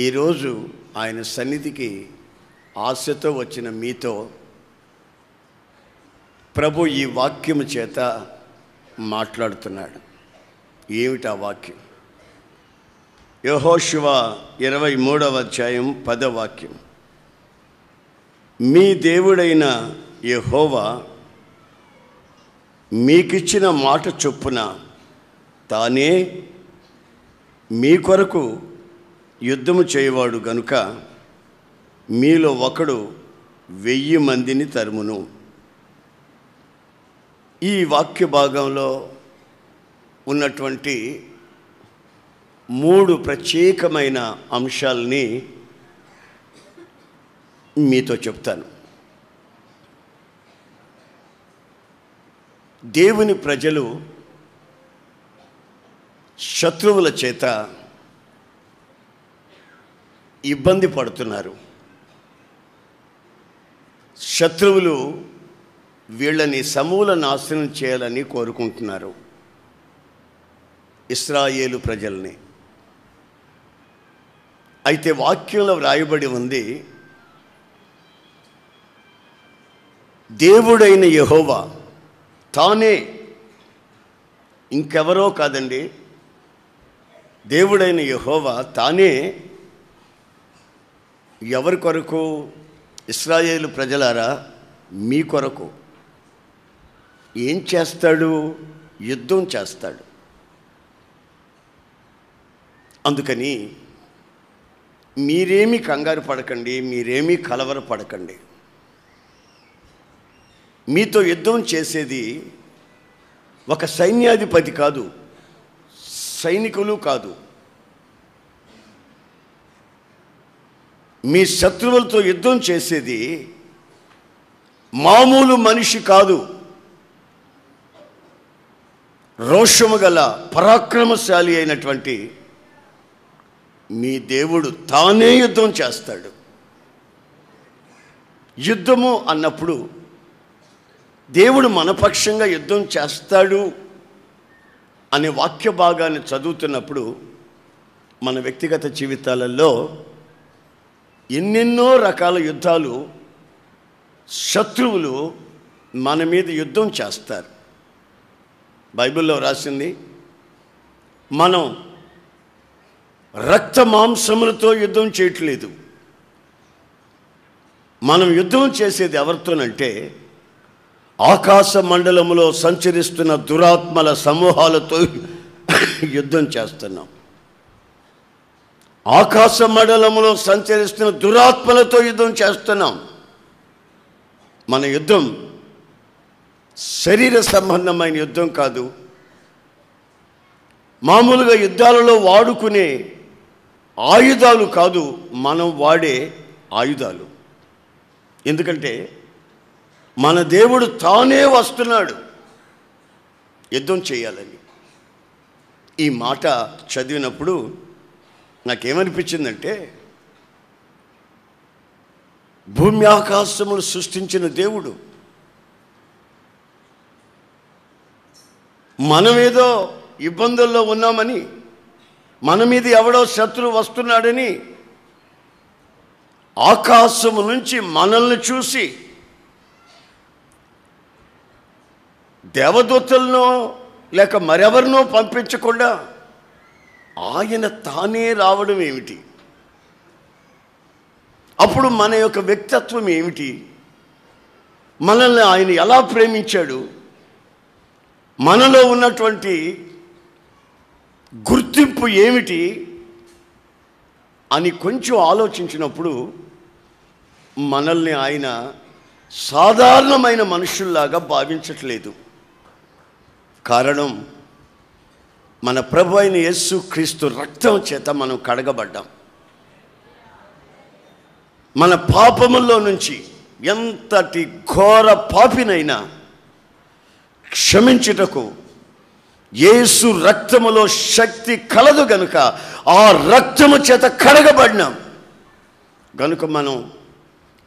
ఈరోజు ఆయన సన్నిధికి ఆశతో వచ్చిన మీతో ప్రభు ఈ వాక్యము చేత మాట్లాడుతున్నాడు. ఏమిటా వాక్యం? యెహోషువ 23వ అధ్యాయం 10వ వాక్యం. మీ దేవుడైన యెహోవా మీకిచ్చిన మాట చొప్పున తానే మీ కొరకు యుద్ధము చేయవాడు గనుక మీలో ఒకడు 1000 మందిని తరుమును. ఈ వాక్య భాగంలో ఉన్నటువంటి 3 ప్రత్యేకమైన అంశాలని మీతో చెప్తాను. దేవుని ప్రజలు శత్రువుల చేత ఇబ్బంది పడుతున్నారు. శత్రువులు వీళ్ళని సమూల నాశనం చేయాలని కోరుకుంటున్నారు ఇశ్రాయేలు ప్రజల్ని. అయితే వాక్యంలో వ్రాయబడి ఉంది, దేవుడైన యెహోవా తానే, ఇంకెవరో కాదండి, దేవుడైన యెహోవా తానే ఎవరి కొరకు? ఇశ్రాయేలు ప్రజలారా, మీ కొరకు ఏం చేస్తాడు? యుద్ధం చేస్తాడు. అందుకని మీరేమీ కంగారు పడకండి, మీరేమీ కలవరపడకండి. మీతో యుద్ధం చేసేది ఒక సైన్యాధిపతి కాదు, సైనికులు కాదు. మీ శత్రువులతో యుద్ధం చేసేది మామూలు మనిషి కాదు, రోషము గల పరాక్రమశాలి అయినటువంటి మీ దేవుడు తానే యుద్ధం చేస్తాడు. యుద్ధము అన్నప్పుడు దేవుడు మనపక్షంగా యుద్ధం చేస్తాడు అనే వాక్య భాగాన్ని చదువుతున్నప్పుడు మన వ్యక్తిగత జీవితాలలో ఎన్నెన్నో రకాల యుద్ధాలు, శత్రువులు మన మీద యుద్ధం చేస్తారు. బైబిల్లో రాసింది, మనం రక్త మాంసములతో యుద్ధం చేయట్లేదు. మనం యుద్ధం చేసేది ఎవరితోనంటే ఆకాశ మండలములో సంచరిస్తున్న దురాత్మల సమూహాలతో యుద్ధం చేస్తున్నాం. ఆకాశ మండలములో సంచరిస్తున్న దురాత్మలతో యుద్ధం చేస్తున్నాం. మన యుద్ధం శరీర సంబంధమైన యుద్ధం కాదు, మామూలుగా యుద్ధాలలో వాడుకునే ఆయుధాలు కాదు, మనం వాడే ఆయుధాలు. ఎందుకంటే మన దేవుడు తానే వస్తున్నాడు యుద్ధం చేయాలని. ఈ మాట చదివినప్పుడు నాకేమనిపించిందంటే, భూమి ఆకాశములు సృష్టించిన దేవుడు మనమేదో ఇబ్బందుల్లో ఉన్నామని, మన మీద ఎవడో శత్రువు వస్తున్నాడని ఆకాశము నుంచి మనల్ని చూసి దేవదూతలను లేక మరెవరినో పంపించకుండా ఆయన తానే రావడం ఏమిటి? అప్పుడు మన యొక్క వ్యక్తిత్వం ఏమిటి? మనల్ని ఆయన ఎలా ప్రేమించాడు? మనలో ఉన్నటువంటి గుర్తింపు ఏమిటి అని కొంచెం ఆలోచించినప్పుడు మనల్ని ఆయన సాధారణమైన మనుషుల్లాగా భావించట్లేదు. కారణం, మన ప్రభు అయిన యేసు క్రీస్తు రక్తం చేత మనం కడగబడ్డాం. మన పాపముల్లో నుంచి ఎంతటి ఘోర పాపినైనా క్షమించుటకు యేసు రక్తములో శక్తి కలదు గనుక ఆ రక్తము చేత కడగబడినాం. గనుక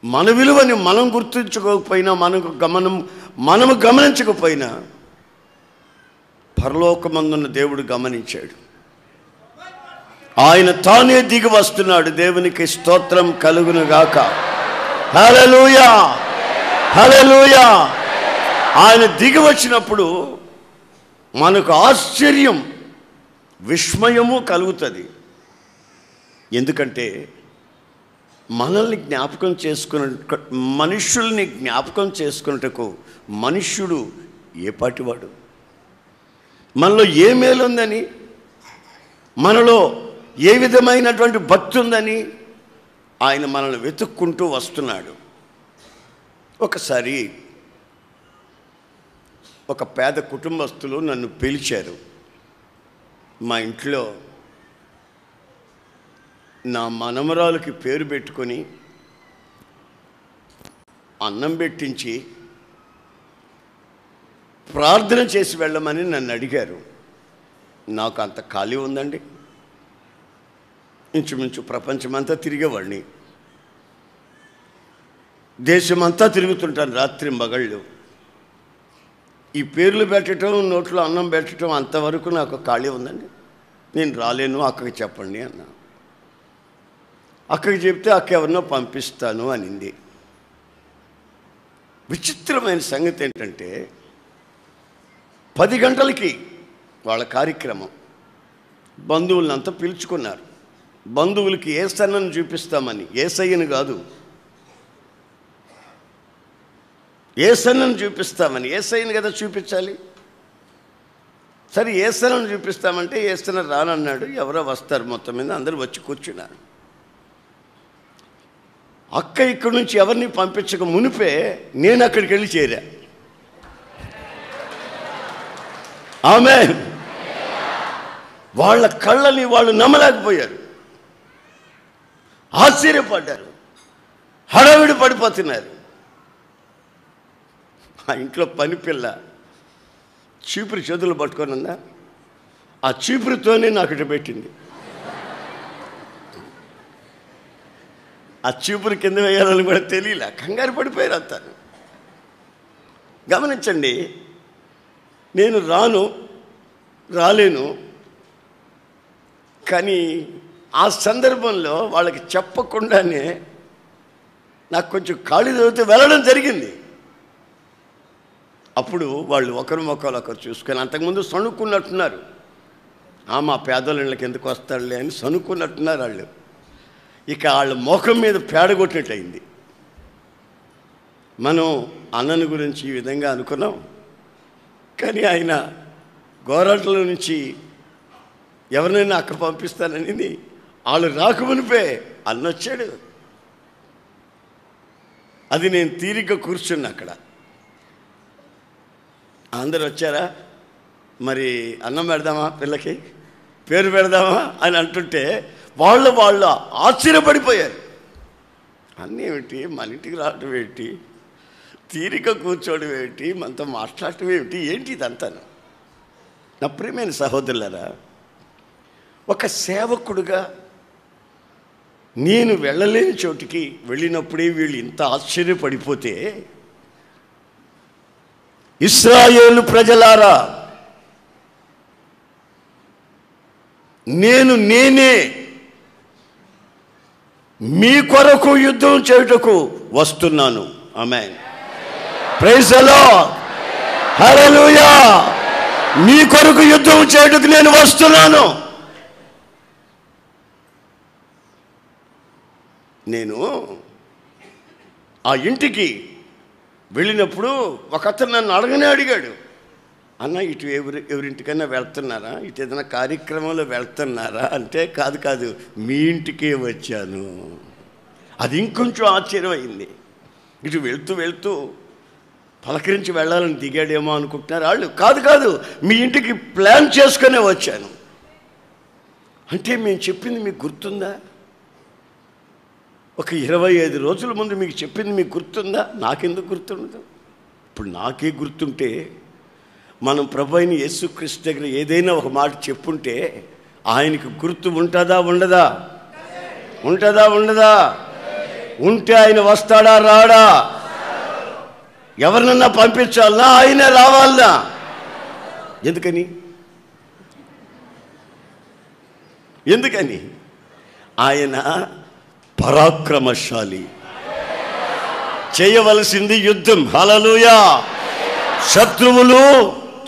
మన విలువని మనం గుర్తించుకోకపోయినా, మనము గమనించకపోయినా పరలోకమందున్న దేవుడు గమనించాడు. ఆయన తానే దిగి వస్తున్నాడు. దేవునికి స్తోత్రం కలుగును గాక. హల్లెలూయా, హల్లెలూయా. ఆయన దిగి వచ్చినప్పుడు మనకు ఆశ్చర్యం, విస్మయము కలుగుతుంది. ఎందుకంటే మనల్ని జ్ఞాపకం చేసుకున్న, మనుష్యుల్ని జ్ఞాపకం చేసుకున్నటకు మనుష్యుడు ఏ పాటివాడు, మనలో ఏ మేలుందని, మనలో ఏ విధమైనటువంటి భక్తి ఉందని ఆయన మనల్ని వెతుక్కుంటూ వస్తున్నాడు. ఒకసారి ఒక పేద కుటుంబస్తులు నన్ను పిలిచారు. మా ఇంట్లో నా మనమరాలకి పేరు పెట్టుకొని అన్నం పెట్టించి ప్రార్థన చేసి వెళ్ళమని నన్ను అడిగారు. నాకు అంత ఖాళీ ఉందండి. ఇంచుమించు ప్రపంచమంతా తిరిగేవాడిని, దేశమంతా తిరుగుతుంటాను రాత్రి మగళ్ళు. ఈ పేర్లు పెట్టడం, నోట్లో అన్నం పెట్టడం అంతవరకు నాకు ఖాళీ ఉందండి. నేను రాలేను, అక్కకి చెప్పండి అన్నా. అక్కకి చెప్తే అక్క ఎవరినో పంపిస్తాను అనింది. విచిత్రమైన సంగతి ఏంటంటే 10 గంటలకి వాళ్ళ కార్యక్రమం. బంధువులంతా పిలుచుకున్నారు. బంధువులకి యేసయ్యను చూపిస్తామని, యేసయ్యను కాదు, యేసయ్యను చూపిస్తామని. యేసయ్యను కదా చూపించాలి. సరే యేసయ్యను చూపిస్తామంటే యేసయ్య రానన్నాడు. ఎవరో వస్తారు, మొత్తం మీద అందరూ వచ్చి కూర్చున్నారు. అక్క ఇక్కడి నుంచి ఎవరిని పంపించక మునిపే నేను అక్కడికి వెళ్ళి చేరా. ఆమేన్. వాళ్ళ కళ్ళని వాళ్ళు నమ్మలేకపోయారు, ఆశ్చర్యపడ్డారు, హడావిడి పడిపోతున్నారు. ఆ ఇంట్లో పని పిల్ల చీపురు చేతులు పట్టుకొని ఉందా, ఆ చీపురుతోనే నాకు ఇటు పెట్టింది. ఆ చీపురు కింద వేయాలని కూడా తెలియలే, కంగారు పడిపోయారు అంతా. గమనించండి, నేను రాలేను, కానీ ఆ సందర్భంలో వాళ్ళకి చెప్పకుండానే నాకు కొంచెం ఖాళీ చదివితే వెళ్ళడం జరిగింది. అప్పుడు వాళ్ళు ఒకరు మొక్కలు ఒకరు చూసుకొని, అంతకుముందు సణుక్కున్నట్టున్నారు. మా పేదోళ్ళకి ఎందుకు వస్తాడులే అని సణుక్కున్నట్టున్నారు వాళ్ళు. ఇక వాళ్ళ ముఖం మీద పేడగొట్టినట్టయింది. మనం అన్నని గురించి ఈ విధంగా అనుకున్నాం, కానీ ఆయన గోరంట్ల నుంచి ఎవరినైనా అక్క పంపిస్తానని వాళ్ళు రాకమునిపే అన్నొచ్చాడు. అది నేను తీరిగ్గా కూర్చున్నా అక్కడ. అందరు వచ్చారా, మరి అన్నం పెడదామా, పిల్లకి పేరు పెడదామా అని అంటుంటే వాళ్ళు ఆశ్చర్యపడిపోయారు. అన్నీ ఏమిటి, మన ఇంటికి రావటం ఏంటి, తీరిక కూర్చోవడం ఏమిటి, మనతో మాట్లాడటం ఏమిటి, ఏంటి ఇదంతా. నా ప్రియమైన సహోదరులారా, ఒక సేవకుడుగా నేను వెళ్ళలేని చోటికి వెళ్ళినప్పుడే వీళ్ళు ఇంత ఆశ్చర్యపడిపోతే, ఇశ్రాయేలు ప్రజలారా, నేనే మీ కొరకు యుద్ధం చేయుటకు వస్తున్నాను. ఆమేన్. Praise the Lord. హల్లెలూయా. మీ కొరకు యుద్ధం చేయుటకు నేను వస్తున్నాను. నేను ఆ ఇంటికి వెళ్ళినప్పుడు ఒక అతను నన్ను అడిగాడు, అన్న ఇటు ఎవరింటికైనా వెళ్తున్నారా, ఇటు ఏదైనా కార్యక్రమంలో వెళ్తున్నారా అంటే, కాదు మీ ఇంటికే వచ్చాను. అది ఇంకొంచెం ఆశ్చర్యమైంది. ఇటు వెళ్తూ పలకరించి వెళ్ళాలని దిగాడేమో అనుకుంటున్నారు వాళ్ళు. కాదు మీ ఇంటికి ప్లాన్ చేసుకునే వచ్చాను. అంటే మేము చెప్పింది మీకు గుర్తుందా? ఒక 25 రోజుల ముందు మీకు చెప్పింది మీకు గుర్తుందా? నాకెందుకు గుర్తుండదు? ఇప్పుడు నాకే గుర్తుంటే, మనం ప్రభు అయిన యేసుక్రీస్తు దగ్గర ఏదైనా ఒక మాట చెప్పుంటే ఆయనకు గుర్తు ఉంటుందా ఉండదా? ఉంటే ఆయన వస్తాడా రాడా? ఎవరినన్నా పంపించాలనా, ఆయనే రావాలనా? ఎందుకని? ఎందుకని? ఆయన పరాక్రమశాలి. చేయవలసింది యుద్ధం. హల్లెలూయా. శత్రువులు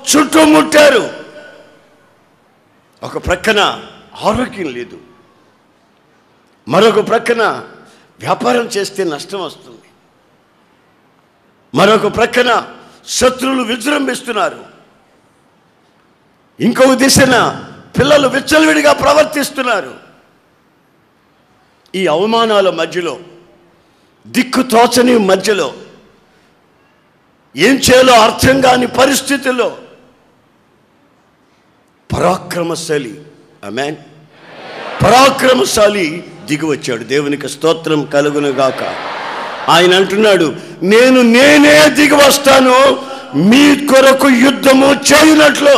చుట్టుముట్టారు. ఒక ప్రక్కన ఆరోగ్యం లేదు, మరొక ప్రక్కన వ్యాపారం చేస్తే నష్టం వస్తుంది, మరొక ప్రక్కన శత్రువులు విజృంభిస్తున్నారు, ఇంకొక దిశన పిల్లలు విచ్చలవిడిగా ప్రవర్తిస్తున్నారు. ఈ అవమానాల మధ్యలో, దిక్కు తోచని మధ్యలో, ఏం చేయాలో అర్థం కాని పరిస్థితుల్లో పరాక్రమశాలి, ఆమేన్, పరాక్రమశాలి దిగి వచ్చాడు. దేవునికి స్తోత్రం కలుగును గాక. ఆయన అంటున్నాడు, నేనే దిగి వస్తాను మీ కొరకు యుద్ధము చేయనట్లు.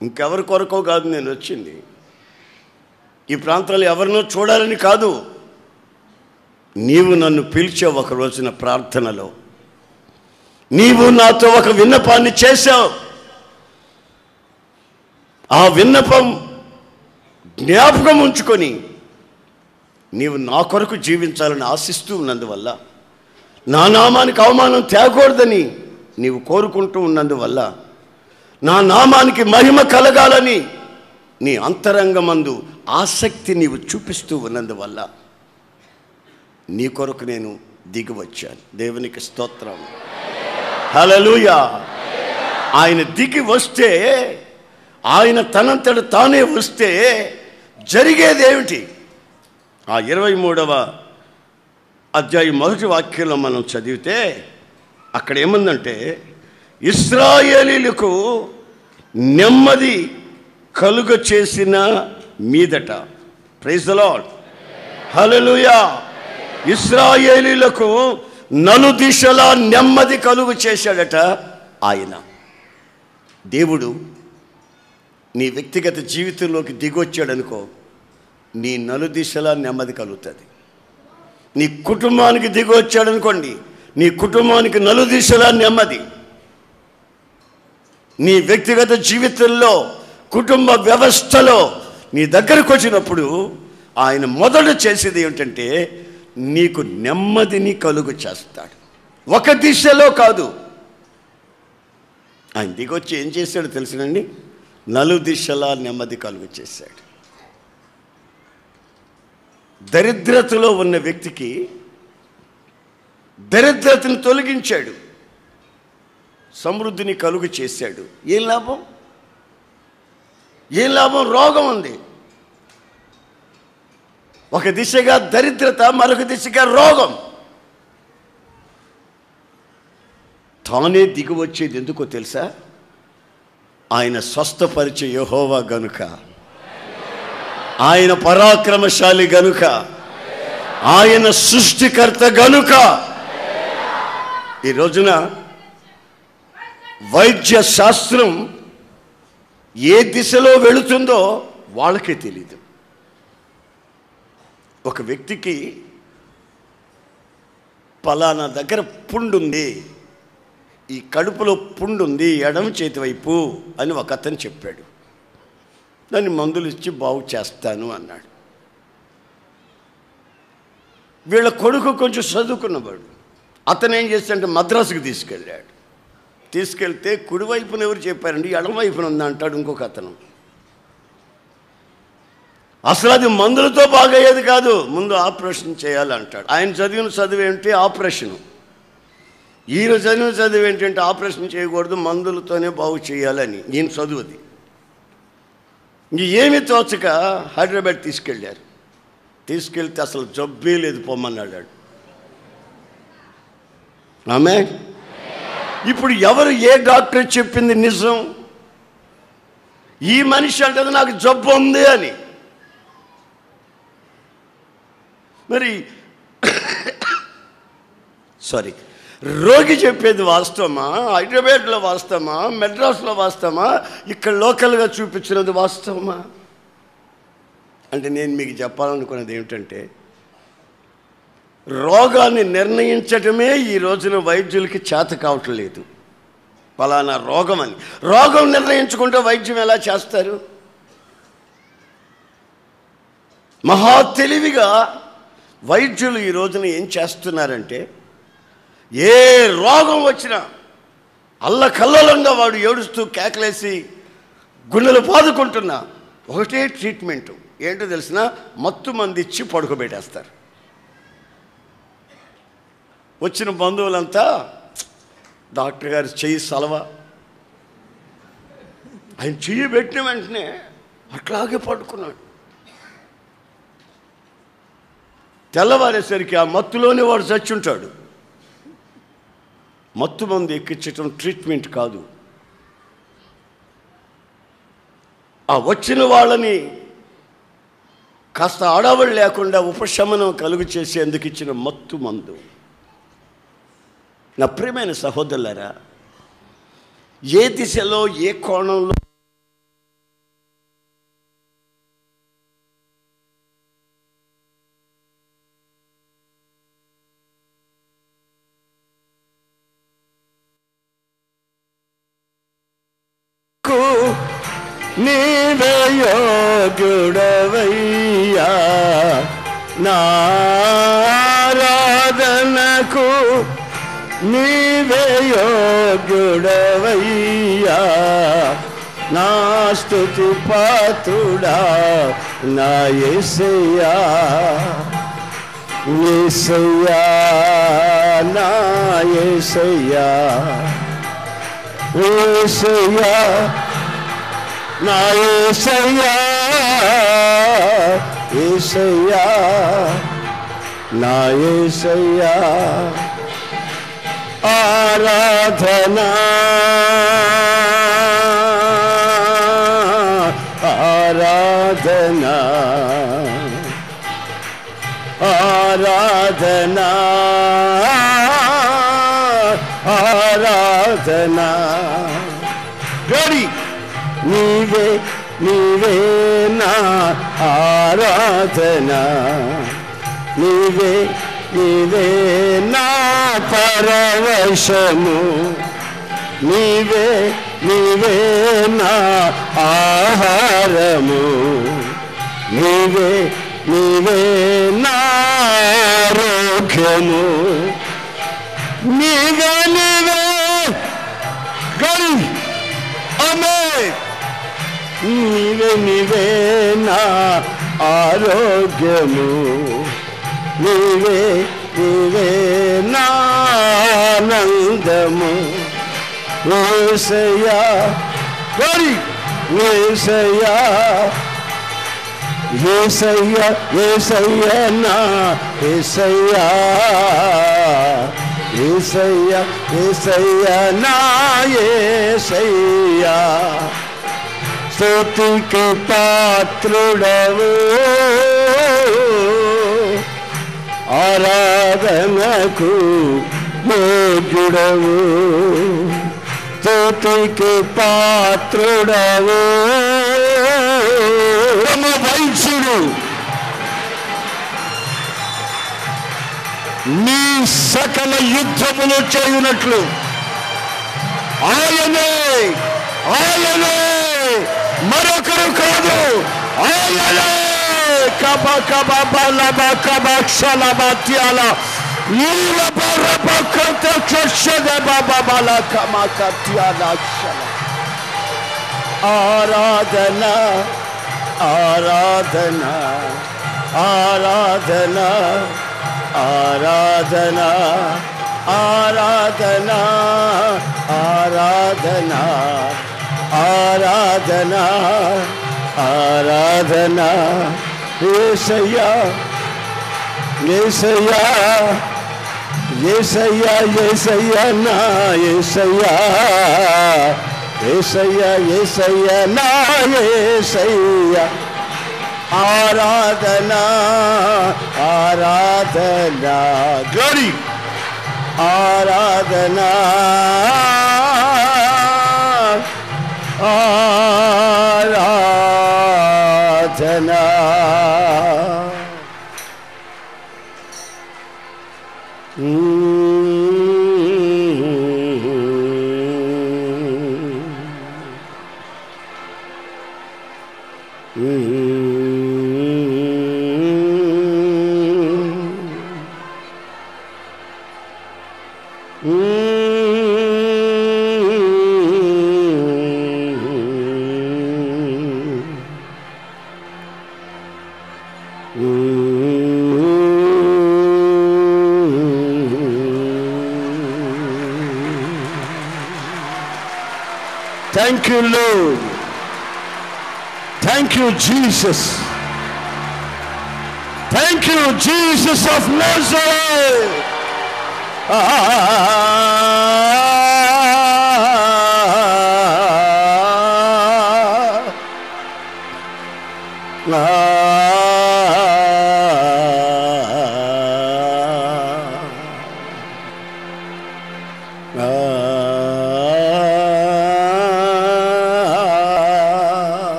ఇంకెవరి కొరకో కాదు నేను వచ్చింది. ఈ ప్రాంతాలు ఎవరినో చూడాలని కాదు. నీవు నన్ను పిలిచావు ఒక రోజున ప్రార్థనలో, నీవు నాతో ఒక విన్నపాన్ని చేశావు. ఆ విన్నపం జ్ఞాపకం ఉంచుకొని నీవు నా కొరకు జీవించాలని ఆశిస్తూ ఉన్నందువల్ల, నా నామానికి అవమానం తేకూడదని నీవు కోరుకుంటూ ఉన్నందువల్ల, నా నామానికి మహిమ కలగాలని నీ అంతరంగమందు ఆసక్తి నీవు చూపిస్తూ ఉన్నందువల్ల నీ కొరకు నేను దిగి వచ్చాను. దేవునికి స్తోత్రం. హల్లెలూయా. ఆయన దిగి వస్తే, ఆయన తనంతట తానే వస్తే జరిగేదేమిటి? ఆ 23వ అధ్యాయం 1వ వాక్యంలో మనం చదివితే అక్కడ ఏముందంటే, ఇశ్రాయేలీయులకు నెమ్మది కలుగ చేసిన మీదట, ప్రైజ్ ది లార్డ్, హల్లెలూయా, ఇశ్రాయేలీయులకు నలుదిశలా నెమ్మది కలుగు చేశాడట ఆయన. దేవుడు నీ వ్యక్తిగత జీవితంలోకి దిగొచ్చాడనుకో, నీ నలుదిశలా నెమ్మది కలుగుతుంది. నీ కుటుంబానికి దిగొచ్చాడనుకోండి, నీ కుటుంబానికి నలుదిశలా నెమ్మది. నీ వ్యక్తిగత జీవితంలో, కుటుంబ వ్యవస్థలో నీ దగ్గరకు వచ్చినప్పుడు ఆయన మొదట చేసేది ఏమిటంటే, నీకు నెమ్మదిని కలుగు చేస్తాడు. ఒక దిశలో కాదు. ఆయన దిగొచ్చి ఏం చేశాడో తెలుసునండి, నలుదిశలా నెమ్మది కలుగు చేశాడు. దరిద్రతలో ఉన్న వ్యక్తికి దరిద్రతను తొలగించాడు, సమృద్ధిని కలుగు చేశాడు. ఏం లాభం? ఏం లాభం? రోగం ఉంది. ఒక దిశగా దరిద్రత, మరొక దిశగా రోగం. తానే దిగి వచ్చేది ఎందుకో తెలుసా? ఆయన స్వస్థపరిచే యెహోవా గనుక, ఆయన పరాక్రమశాలి గనుక, ఆయన సృష్టికర్త గనుక. ఈ రోజున వైద్య శాస్త్రం ఏ దిశలో వెళుతుందో వాళ్ళకే తెలియదు. ఒక వ్యక్తికి పలానా దగ్గర పుండుంది, ఈ కడుపులో పుండుంది ఎడమ చేతి వైపు అని ఒక అతను చెప్పాడు. దాన్ని మందులు ఇచ్చి బాగు చేస్తాను అన్నాడు. వీళ్ళ కొడుకు కొంచెం చదువుకున్నవాడు. అతను ఏం చేస్తాడంటే మద్రాసుకు తీసుకెళ్ళాడు. తీసుకెళ్తే కుడివైపున ఎవరు చెప్పారండి, ఎడమవైపున ఉంది అంటాడు ఇంకొక అతను. అసలు అది మందులతో బాగయ్యేది కాదు, ముందు ఆపరేషన్ చేయాలంటాడు. ఆయన చదివిన చదువు ఏంటి? ఆపరేషను. ఈయన చదివిన చదువు ఏంటంటే ఆపరేషన్ చేయకూడదు, మందులతోనే బాగు చేయాలని ఈయన చదువుది. ఇంక ఏమీ తోచక హైదరాబాద్ తీసుకెళ్ళారు. తీసుకెళ్తే అసలు జబ్బే లేదు, పొమ్మన్నాడు. ఆమె ఇప్పుడు ఎవరు, ఏ డాక్టర్ చెప్పింది నిజం? ఈ మనిషి అంటది నాకు జబ్బు ఉంది అని. మరి సారీ, రోగి చెప్పేది వాస్తవమా? హైదరాబాద్లో వాస్తవమా? మెడ్రాస్లో వాస్తవమా? ఇక్కడ లోకల్గా చూపించినది వాస్తవమా? అంటే నేను మీకు చెప్పాలనుకున్నది ఏమిటంటే, రోగాన్ని నిర్ణయించటమే ఈ రోజున వైద్యులకి చేత కావటం లేదు. ఫలానా రోగం అని రోగం నిర్ణయించుకుంటే వైద్యం ఎలా చేస్తారు? మహా తెలివిగా వైద్యులు ఈ రోజున ఏం చేస్తున్నారంటే, ఏ రోగం వచ్చినా అల్లకల్లోలంగా వాడు ఏడుస్తూ కేకలేసి గుండెలు బాదుకుంటున్నా ఒకటే ట్రీట్మెంటు ఏంటో తెలిసిన, మత్తు మంది ఇచ్చి పడుకోబెట్టేస్తారు. వచ్చిన బంధువులంతా డాక్టర్ గారు చెయ్యి సలవ, ఆయన చెయ్యి పెట్టిన వెంటనే అట్లాగే పడుకున్నాడు. తెల్లవారేసరికి ఆ మత్తులోనే వాడు చచ్చుంటాడు. మత్తు మంది ఎక్కించటం ట్రీట్మెంట్ కాదు. ఆ వచ్చిన వాళ్ళని కాస్త ఆడవాళ్ళు లేకుండా ఉపశమనం కలుగు చేసేందుకు ఇచ్చిన మత్తు మందు. నా ప్రియమైన సహోదరులారా, ఏ దిశలో ఏ కోణంలో నీవే యోగ్యుడవయ్యా, నారాధనకు నీవే యోగ్యుడవయ్యా, నా స్తుతి పాత్రుడా నా యేసయ్యా, యేసయ్యా నా యేసయ్యా, యేసయ్యా నా యేసయ్యా, యేసయ్యా నా యేసయ్యా, ఆరాధనా ఆరాధనా ఆరాధనా ఆరాధనా. గడి నీవే నీవే నా ఆరాధనా, నీవే నీవే నా పరవశము, నీవే నీవే నా ఆహారము, నీవే నీవే నా ఆరోగ్యము, నీవే నీవే గడి ఆమేన్, నీవే నీవే నా ఆరోగ్యము, నీవే నీవే నా ఆనందము, యేసయ్యా గడి యేసయ్యా, యేసయ్యా యేసయ్యా నా యేసయ్యా, యేసయ్యా యేసయ్యా నా యేసయ్యా, స్తుతికి పాత్రుడవు, ఆరాధనకు యోగ్యుడవు, స్తుతికి పాత్రుడవు, వైద్యుడు నీ సకల యుద్ధములు చేయునట్లు ఆయనే ఆయనే మరొకరు కాదు, ఆయనే కబ కబ బలబ కబ క్షలబ త్యాల నీలబ రబ కత క్షషద బబ బల కమ కత్యాల క్షల. ఆరాధనా ఆరాధనా ఆరాధనా ఆరాధనా ఆరాధనా ఆరాధనా ఆరాధనా ఆరాధనా, యేసయ్యా యేసయ్యా యేసయ్యా యేసయ్యా నా యేసయ్యా, యేసయ్యా యేసయ్యా నా యేసయ్యా, ఆరాధనా ఆరాధనా glory Aradhana Aradhana. Thank you, Lord. Thank you, Jesus. Thank you, Jesus of Nazareth.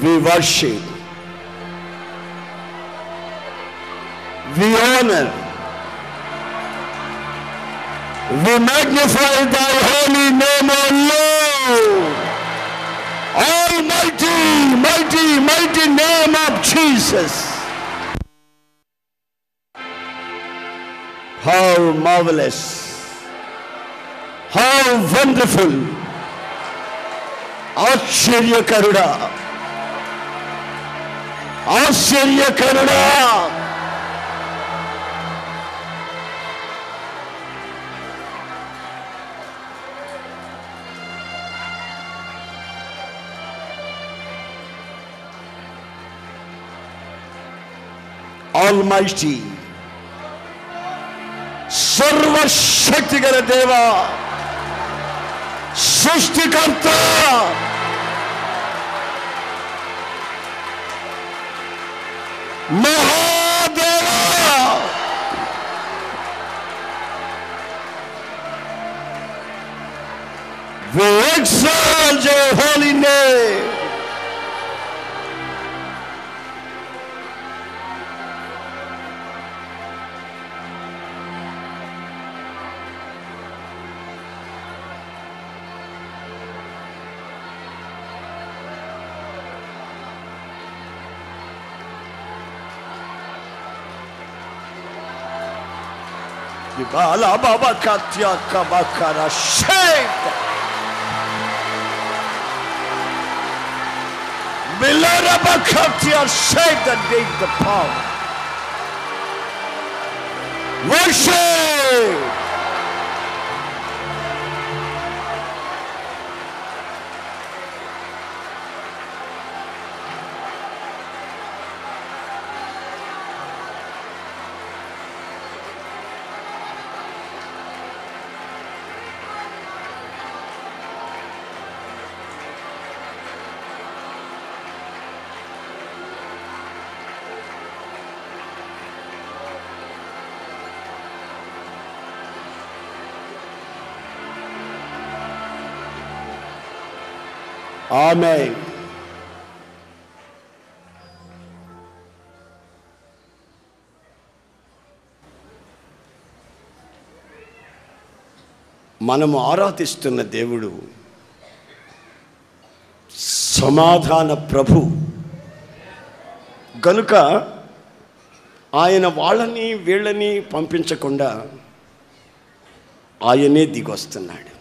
We worship, we honor, we magnify thy holy name, O Lord. Almighty, mighty, mighty name of Jesus. How marvelous, how wonderful, ఆశ్చర్యకరుడా, ఆశ్చర్యకరుడా. Almighty, సర్వశక్తి గల దేవా, సృష్టికర్త, Mahadeva, we exalt your holy name. Bala baba katya kabakara shake. Bilara bakatya shake the dig the power. Worship. Amen. మనము ఆరాధిస్తున్న దేవుడు సమాధాన ప్రభు గనుక ఆయన వాళ్ళని వీళ్ళని పంపించకుండా ఆయనే దిగొస్తున్నాడు.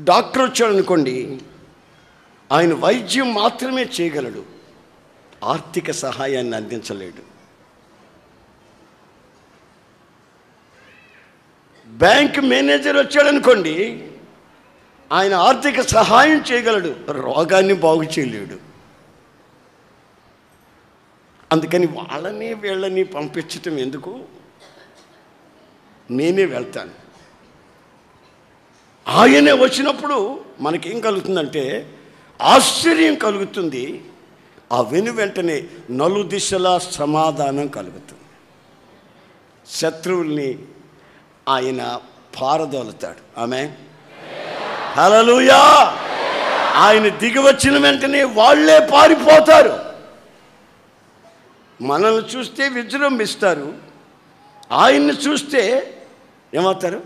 డాక్టర్ వచ్చాడు అనుకోండి, ఆయన వైద్యం మాత్రమే చేయగలడు, ఆర్థిక సహాయాన్ని అందించలేడు. బ్యాంక్ మేనేజర్ వచ్చాడనుకోండి, ఆయన ఆర్థిక సహాయం చేయగలడు, రోగాన్ని బాగు చేయలేడు. అందుకని వాళ్ళని వీళ్ళని పంపించటం ఎందుకు, నేనే వెళ్తాను. ఆయనే వచ్చినప్పుడు మనకేం కలుగుతుందంటే ఆశ్చర్యం కలుగుతుంది. ఆ వెంటనే నలుదిశలా సమాధానం కలుగుతుంది. శత్రువుల్ని ఆయన పారదోలుతాడు. ఆమేన్, హల్లెలూయా. ఆయన దిగి వచ్చిన వెంటనే వాళ్ళే పారిపోతారు. మనల్ని చూస్తే విజృంభిస్తారు, ఆయన్ని చూస్తే ఏమవుతారు,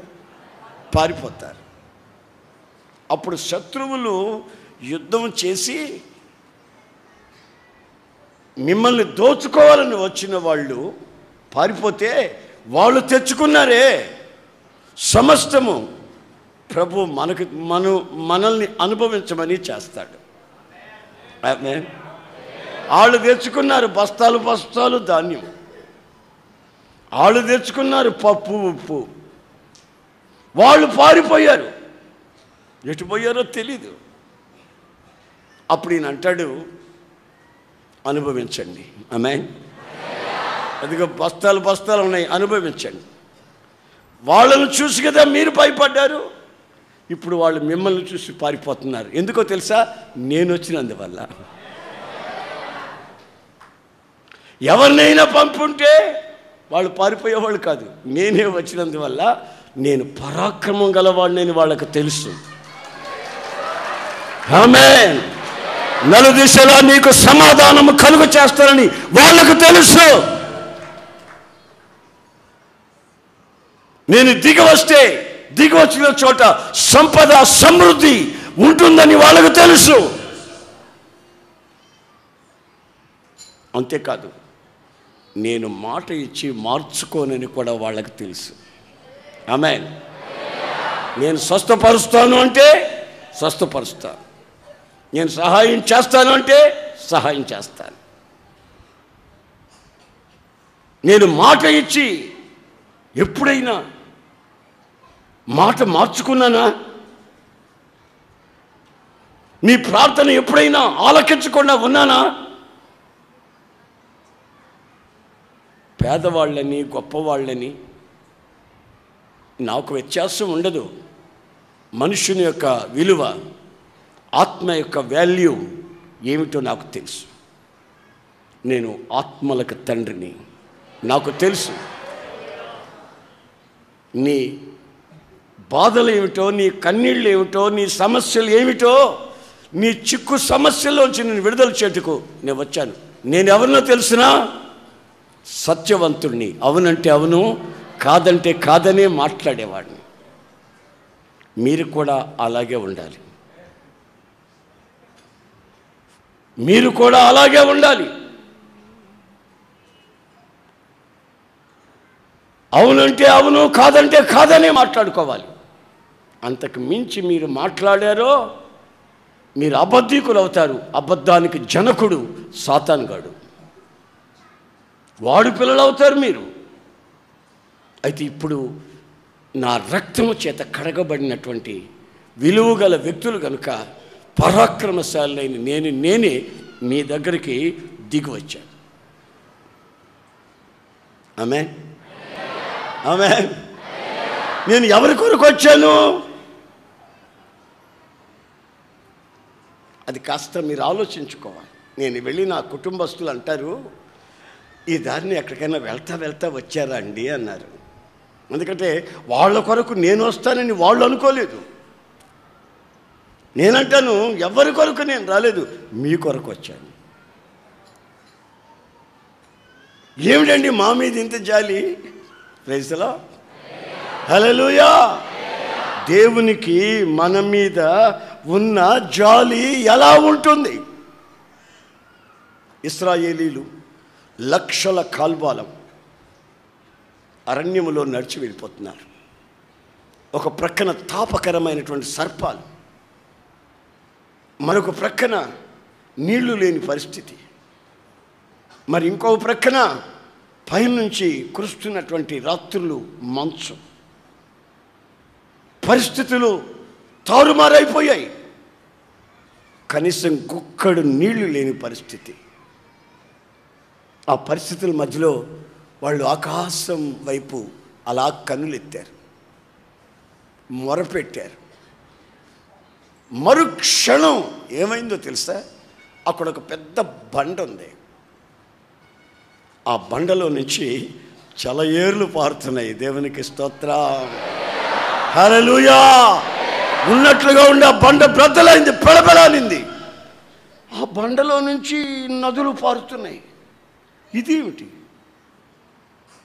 పారిపోతారు. అప్పుడు శత్రువులు యుద్ధం చేసి మిమ్మల్ని దోచుకోవాలని వచ్చిన వాళ్ళు పారిపోతే, వాళ్ళు తెచ్చుకున్నారే సమస్తము ప్రభు మనల్ని అనుభవించమని చేస్తాడు. ఆమేన్. వాళ్ళు తెచ్చుకున్నారు బస్తాలు బస్తాలు ధాన్యం, వాళ్ళు తెచ్చుకున్నారు పప్పు ఉప్పు, వాళ్ళు పారిపోయారు. ఎటు పోయారో తెలీదు. అప్పుడు ఈయన అంటాడు, అనుభవించండి. ఆమేన్. అదిగో బస్తాలు బస్తాలు ఉన్నాయి, అనుభవించండి. వాళ్ళను చూసి కదా మీరు భయపడ్డారు, ఇప్పుడు వాళ్ళు మిమ్మల్ని చూసి పారిపోతున్నారు. ఎందుకో తెలుసా? నేను వచ్చినందువల్ల. ఎవరినైనా పంపుంటే వాళ్ళు పారిపోయేవాళ్ళు కాదు, నేనే వచ్చినందువల్ల నేను పరాక్రమం గలవాడిని వాళ్ళకు తెలుసు. ఆమేన్. నలుదిశలా నీకు సమాధానము కలుగు చేస్తానని వాళ్ళకు తెలుసు. నేను దిగి వచ్చిన చోట సంపద సమృద్ధి ఉంటుందని వాళ్ళకు తెలుసు. అంతేకాదు, నేను మాట ఇచ్చి మార్చుకోనని కూడా వాళ్ళకి తెలుసు. ఆమేన్. నేను స్వస్థపరుస్తాను అంటే స్వస్థపరుస్తాను, నేను సహాయం చేస్తాను అంటే సహాయం చేస్తాను. నేను మాట ఇచ్చి ఎప్పుడైనా మాట మార్చుకున్నానా? నీ ప్రార్థన ఎప్పుడైనా ఆలకించకుండా ఉన్నానా? పేదవాళ్ళని గొప్పవాళ్ళని నాకు వ్యత్యాసం ఉండదు. మనుషుని యొక్క విలువ, ఆత్మ యొక్క వాల్యూ ఏమిటో నాకు తెలుసు. నేను ఆత్మలకు తండ్రిని, నాకు తెలుసు. నీ బాధలు ఏమిటో, నీ కన్నీళ్ళు ఏమిటో, నీ సమస్యలు ఏమిటో, నీ చిక్కు సమస్యలోంచి నేను విడుదల చేటుకు నేను వచ్చాను. నేను ఎవరినో తెలుసునా? సత్యవంతుడిని. అవునంటే అవును, కాదంటే కాదనే మాట్లాడేవాడిని. మీరు కూడా అలాగే ఉండాలి. మీరు కూడా అలాగే ఉండాలి. అవునంటే అవును, కాదంటే కాదనే మాట్లాడుకోవాలి. అంతకు మించి మీరు మాట్లాడారో మీరు అబద్ధీకులు అవుతారు. అబద్ధానికి జనకుడు సాతానుగాడు, వాడు పిల్లలు అవుతారు మీరు. అయితే ఇప్పుడు నా రక్తము చేత కడగబడినటువంటి విలువగల వ్యక్తులు కనుక పరాక్రమశాలైన నేనే మీ దగ్గరికి దిగి వచ్చాను. ఆమేన్. ఆమేన్. నేను ఎవరి కొరకు వచ్చాను? అది కాస్త మీరు ఆలోచించుకోవాలి. నేను వెళ్ళి నా కుటుంబస్తులు అంటారు, ఈ దారిని ఎక్కడికైనా వెళ్తా వచ్చారా అండి అన్నారు. ఎందుకంటే వాళ్ళ కొరకు నేను వస్తానని వాళ్ళు అనుకోలేదు. నేనంటాను, ఎవరి కొరకు నేను రాలేదు, మీ కొరకు వచ్చాను. ఏమిటండి మా మీద ఇంత జాలి? Praise the Lord. హల్లెలూయా. దేవునికి మన మీద ఉన్న జాలి ఎలా ఉంటుంది? ఇశ్రాయేలీలు లక్షల కాల్బాలం అరణ్యములో నడిచి వెళ్ళిపోతున్నారు. ఒక ప్రక్కన తాపకరమైనటువంటి సర్పాలు, మరొక ప్రక్కన నీళ్లు లేని పరిస్థితి, మరి ఇంకో ప్రక్కన పైనుంచి కురుస్తున్నటువంటి రాత్రులు మంచు. పరిస్థితులు తారుమారైపోయాయి. కనీసం గుక్కడు నీళ్లు లేని పరిస్థితి. ఆ పరిస్థితుల మధ్యలో వాళ్ళు ఆకాశం వైపు అలా కన్నులెత్తారు, మొరపెట్టారు. మరుక్షణం ఏమైందో తెలుసా? అక్కడ ఒక పెద్ద బండ ఉంది. ఆ బండలో నుంచి చలయేర్లు పారుతున్నాయి. దేవునికి స్తోత్రం. హల్లెలూయా. ఉన్నట్లుగా ఉండి ఆ బండ బ్రద్దలైంది, పెళపెళానింది. ఆ బండలో నుంచి నదులు పారుతున్నాయి. ఇదేమిటి?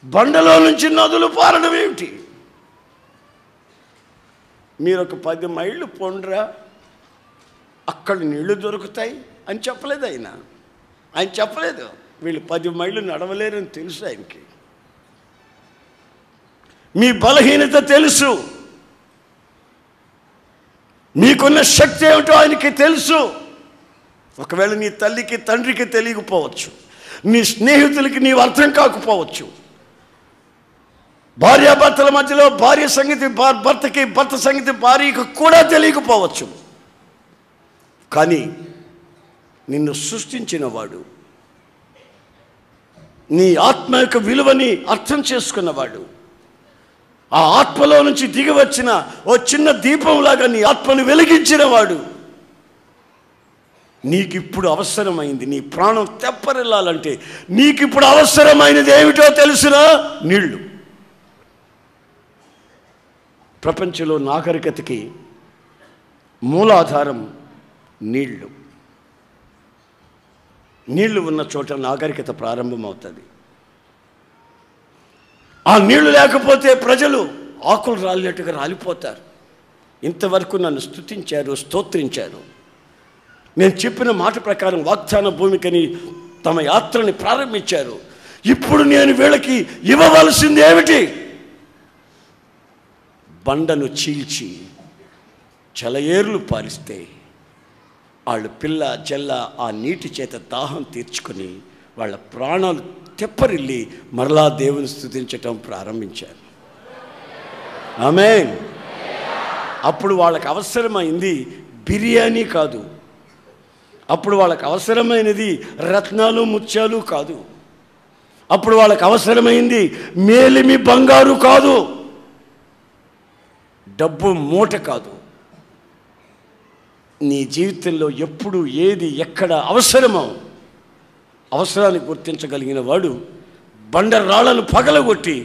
బండలో నుంచి నదులు పారడం ఏమిటి? మీరు ఒక 10 మైళ్ళు పొండ్రా, అక్కడ నీళ్లు దొరుకుతాయి అని చెప్పలేదు ఆయన చెప్పలేదు. వీళ్ళు 10 మైళ్ళు నడవలేరని తెలుసు ఆయనకి. మీ బలహీనత తెలుసు, మీకున్న శక్తి ఏమిటో ఆయనకి తెలుసు. ఒకవేళ నీ తల్లికి తండ్రికి తెలియకపోవచ్చు, నీ స్నేహితులకి నీవు అర్థం కాకపోవచ్చు, భార్యాభర్తల మధ్యలో భార్య సంగతి భర్తకి, భర్త సంగతి భార్యకు కూడా తెలియకపోవచ్చు. కానీ నిన్ను సృష్టించిన వాడు, నీ ఆత్మ యొక్క విలువని అర్థం చేసుకున్నవాడు, ఆ ఆత్మలో నుంచి దిగి వచ్చిన ఓ చిన్న దీపంలాగా నీ ఆత్మను వెలిగించిన వాడు నీకిప్పుడు అవసరమైంది. నీ ప్రాణం తెప్పరిల్లాలంటే నీకిప్పుడు అవసరమైనది ఏమిటో తెలుసునా? నీళ్లు. ప్రపంచంలో నాగరికతకి మూలాధారం నీళ్లు. నీళ్లు ఉన్న చోట నాగరికత ప్రారంభమవుతుంది. ఆ నీళ్లు లేకపోతే ప్రజలు ఆకులు రాలినట్టుగా రాలిపోతారు. ఇంతవరకు నన్ను స్తుతించారు, స్తోత్రించారు. నేను చెప్పిన మాట ప్రకారం వాగ్దాన భూమికని తమ యాత్రని ప్రారంభించారు. ఇప్పుడు నేను వీళ్ళకి ఇవ్వవలసింది ఏమిటి? బండను చీల్చి చలయేర్లు పారిస్తే వాళ్ళు పిల్ల జల్ల ఆ నీటి చేత దాహం తీర్చుకొని వాళ్ళ ప్రాణాలు తెప్పరిల్లి మరలా దేవుని స్తుతించటం ప్రారంభించారు. ఆమేన్. అప్పుడు వాళ్ళకి అవసరమైంది బిర్యానీ కాదు, అప్పుడు వాళ్ళకి అవసరమైనది రత్నాలు ముత్యాలు కాదు, అప్పుడు వాళ్ళకి అవసరమైంది మేలిమి బంగారు కాదు, డబ్బు మూట కాదు. నీ జీవితంలో ఎప్పుడు ఏది ఎక్కడ అవసరమో అవసరాన్ని గుర్తించగలిగిన వాడు బండరాళ్లను పగలగొట్టి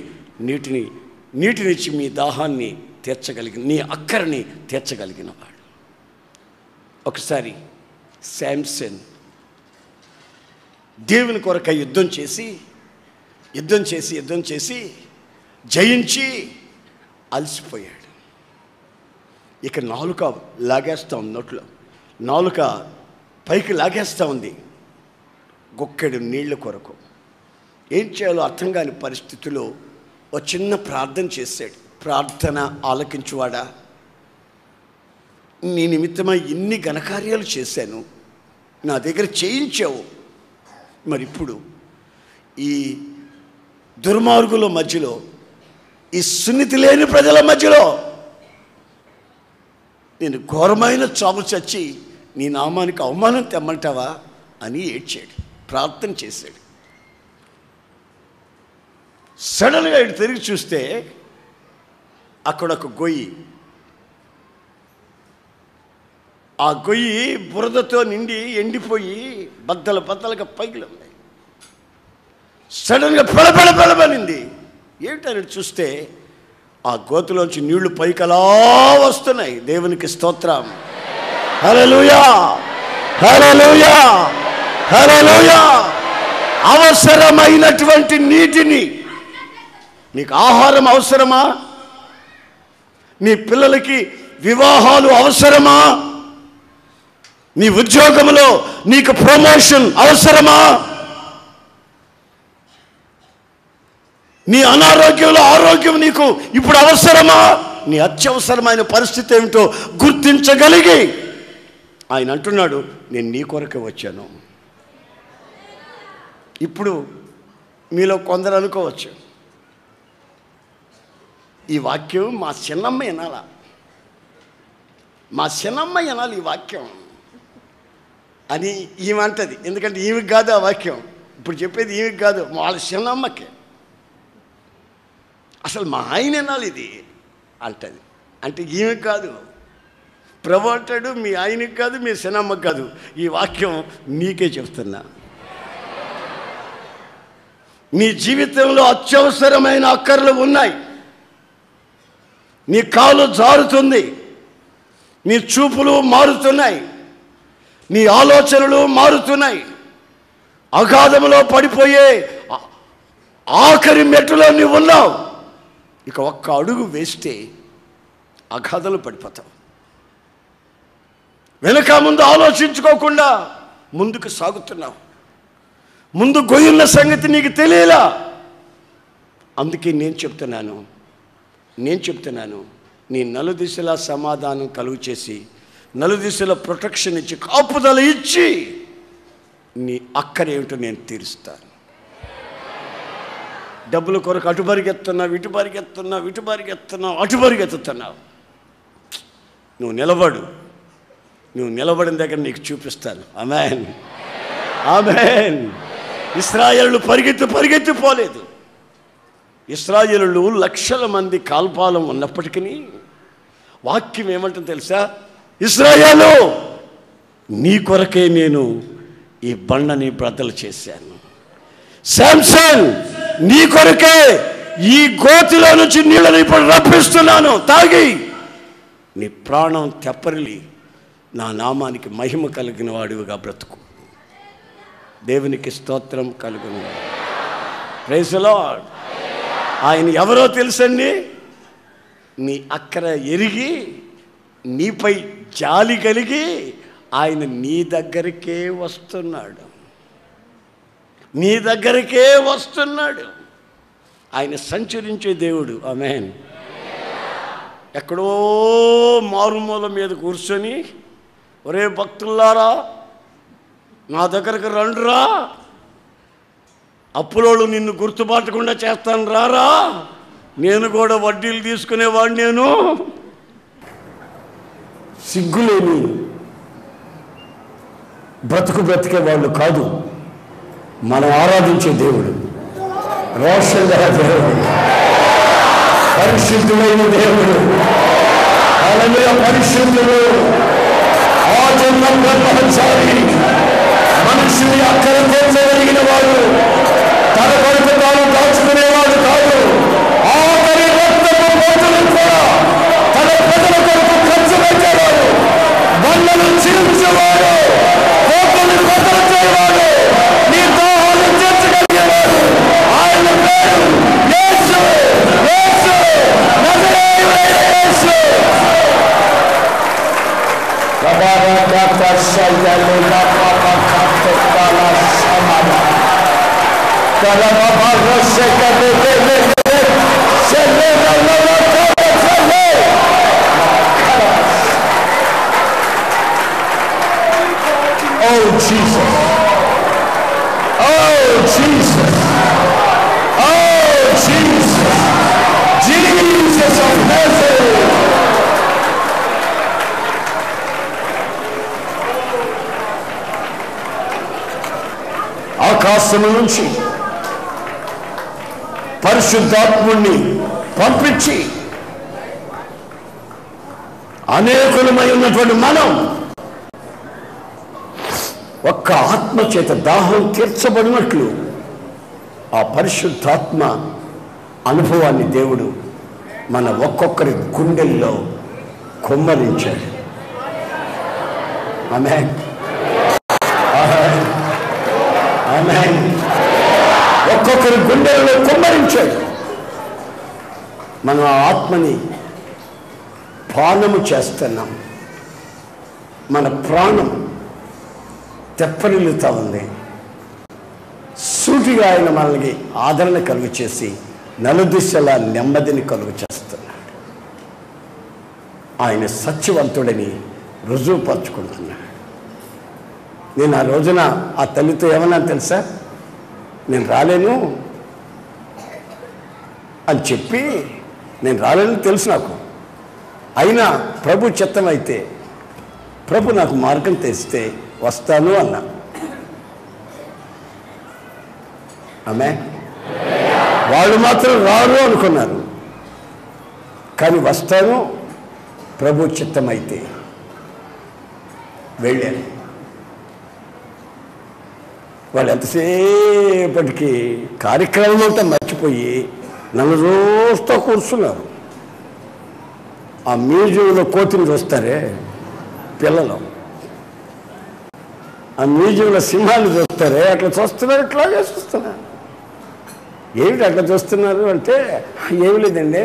నీటినిచ్చి మీ దాహాన్ని తీర్చగలిగిన, నీ అక్కరని తీర్చగలిగిన వాడు. ఒకసారి శాంసన్ దేవుని కొరకై యుద్ధం చేసి జయించి అలసిపోయాడు. ఇక నాలుక లాగేస్తూ ఉంది, నోట్లో నాలుక పైకి లాగేస్తూ ఉంది గుక్కెడు నీళ్ళ కొరకు. ఏం చేయాలో అర్థం కాని పరిస్థితిలో ఒక చిన్న ప్రార్థన చేశాడు. ప్రార్థన ఆలకించువాడా, నీ నిమిత్తమై ఇన్ని ఘనకార్యాలు చేశాను, నా దగ్గర చేయించావు, మరి ఇప్పుడు ఈ దుర్మార్గుల మధ్యలో, ఈ సున్నితి లేని ప్రజల మధ్యలో నేను ఘోరమైన చావు చచ్చి నీ నామానికి అవమానం తెమ్మంటావా అని ఏడ్చాడు, ప్రార్థన చేశాడు. సడన్గా ఇటు తిరిగి చూస్తే అక్కడ ఒక గొయ్యి. ఆ గొయ్యి బురదతో నిండి ఎండిపోయి బద్దలుగా పైకి ఉన్నాయి. సడన్గా పెళబెళబెళబనింది. ఏమిటని చూస్తే ఆ గోతులోంచి నీళ్లు పైకి అలా వస్తున్నాయి. దేవునికి స్తోత్రం. హల్లెలూయా, హల్లెలూయా, హల్లెలూయా. అవసరమైనటువంటి నీటిని, నీకు ఆహారం అవసరమా? నీ పిల్లలకి వివాహాలు అవసరమా? నీ ఉద్యోగంలో నీకు ప్రమోషన్ అవసరమా? నీ అనారోగ్యంలో ఆరోగ్యం నీకు ఇప్పుడు అవసరమా? నీ అత్యవసరమైన పరిస్థితి ఏమిటో గుర్తించగలిగి ఆయన అంటున్నాడు, నేను నీ కొరకే వచ్చాను. ఇప్పుడు మీలో కొందరు అనుకోవచ్చు, ఈ వాక్యం మా చిన్నమ్మ వినాలా, మా చిన్నమ్మ వినాలి ఈ వాక్యం అని ఈమె అంటది. ఎందుకంటే ఈమెకి కాదు ఆ వాక్యం, ఇప్పుడు చెప్పేది ఈమెకి కాదు, వాళ్ళ చిన్నమ్మకే. అసలు మా ఆయన వినాలి ఇది అంటది. అంటే ఈమెకి కాదు, ప్రభు అంటాడు మీ ఆయనకి కాదు, మీ చిన్నమ్మకి కాదు, ఈ వాక్యం నీకే చెప్తున్నా. నీ జీవితంలో అత్యవసరమైన అక్కర్లు ఉన్నాయి. నీ కాలు జారుతుంది, నీ చూపులు మారుతున్నాయి, నీ ఆలోచనలు మారుతున్నాయి. అగాధంలో పడిపోయే ఆఖరి మెట్టులో నీవు ఉన్నావు. ఇక ఒక్క అడుగు వేస్తే అగాధంలో పడిపోతావు. వెనక ముందు ఆలోచించుకోకుండా ముందుకు సాగుతున్నావు. ముందు గొయ్యున్న సంగతి నీకు తెలియలా. అందుకే నేను చెప్తున్నాను, నీ నలుదిశలా సమాధానం కలుగు చేసి, నలుదిశల ప్రొటెక్షన్ ఇచ్చి, కాపుదల ఇచ్చి నీ అక్కరేమిటో నేను తీరుస్తాను. డబ్బుల కొరకు అటు పరిగెత్తున్నావు, ఇటు పరిగెత్తున్నావు, ఇటు పరిగెత్తున్నావు, అటు పరిగెత్తుతున్నావు. నువ్వు నిలబడు. నువ్వు నిలబడిన దగ్గర నీకు చూపిస్తాను. ఆమేన్, ఆమేన్. ఇశ్రాయేలు పరిగెత్తిపోలేదు. ఇశ్రాయేలు లక్షల మంది కాల్పాలం ఉన్నప్పటికీ వాక్యం ఏమంటుంది తెలుసా? ఇశ్రాయేలు, నీ కొరకే నేను ఈ బండని బ్రద్దలు చేశాను. శాంసన్, నీ కొరకే ఈ గోతిలో నుంచి నీళ్ళని ఇప్పుడు రప్పిస్తున్నాను. తాగి నీ ప్రాణం తెప్పరిల్లి నా నామానికి మహిమ కలిగిన వాడివిగా బ్రతుకు. దేవునికి స్తోత్రం కలుగును. Praise the Lord. ఆయన ఎవరో తెలుసండి? నీ అక్కర ఎరిగి నీపై జాలి కలిగి ఆయన నీ దగ్గరికే వస్తున్నాడు. నీ దగ్గరికే వస్తున్నాడు. ఆయన సంచరించే దేవుడు. ఆమేన్. ఎక్కడో మారుమూల మీద కూర్చొని, ఒరే భక్తులారా నా దగ్గరకు రండిరా, అప్పులోళ్ళు నిన్ను గుర్తుపట్టకుండా చేస్తాను రారా, నేను కూడా వడ్డీలు తీసుకునేవాడు. నేను సిగ్గులేని బ్రతికే వాళ్ళు కాదు. మనం ఆరాధించే దేవుడు రోషన్ దేవుడు, పరిశుద్ధుడైన దేవుడు. హల్లెలూయా. పరిశుద్ధుడు, ఆజన్మ బ్రహ్మచారి, మనుషుని అక్కర తీర్చగలిగిన వాడు, తన కొరకు తాను దాచుకునేవాడు కాదు. ఆఖరి రక్తపు బొట్టును కూడా తన ప్రజల కొరకు ఖర్చు పెట్టేవాడు, బండను చిరుచేవాడు, కోటను బద్దలు చేయవాడు, నీ దాహాన్ని తీర్చగలిగేవాడు. ఆయన పేరు యేసు, యేసు, నజరేయుడైన యేసు. Oh Jesus, oh Jesus, oh Jesus, Jesus of Nazareth. ఆకాశము నుంచి పరిశుద్ధాత్ముణ్ణి పంపించి అనేకులమై ఉన్నటువంటి మనం ఒక్క ఆత్మ చేత దాహం తీర్చబడినట్లు ఆ పరిశుద్ధాత్మ అనుభవాన్ని దేవుడు మన ఒక్కొక్కరి గుండెల్లో కుమ్మరించాడు. ఆమేన్, ఆమేన్. ఒక్కొక్కరి గుండెల్లో కుమ్మరించాడు. మనం ఆ ఆత్మని పానము చేస్తున్నాం. మన ప్రాణం తెప్పరిల్లుతా ఉంది. సూటిగా ఆయన మనకి ఆదరణ కలుగు చేసి నలుదిశలా నెమ్మదిని కలుగు చేస్తున్నాడు. ఆయన సత్యవంతుడని రుజువుపరుచుకుంటున్నాడు. నేను ఆ రోజున ఆ తల్లితో ఏమన్నా తెలుసా? నేను రాలేను అని చెప్పి, నేను రాలేను తెలుసు నాకు, అయినా ప్రభు చిత్తం అయితే, ప్రభు నాకు మార్గం తెస్తే వస్తాను అన్నా. ఆమె వాళ్ళు మాత్రం రారు అనుకున్నారు, కానీ వస్తాను ప్రభు చిత్తం అయితే వెళ్ళాను. వాళ్ళు ఎంతసేపటికి కార్యక్రమం అంతా మర్చిపోయి నన్ను చూస్తూ కూర్చున్నారు. ఆ మ్యూజియంలో కోతిని చూస్తారే పిల్లలు, ఆ మ్యూజియంలో సింహాలు చూస్తారే అట్లా చూస్తున్నారు, ఇట్లాగే చూస్తున్నారు. ఏమిటి అట్లా చూస్తున్నారు అంటే, ఏమి లేదండి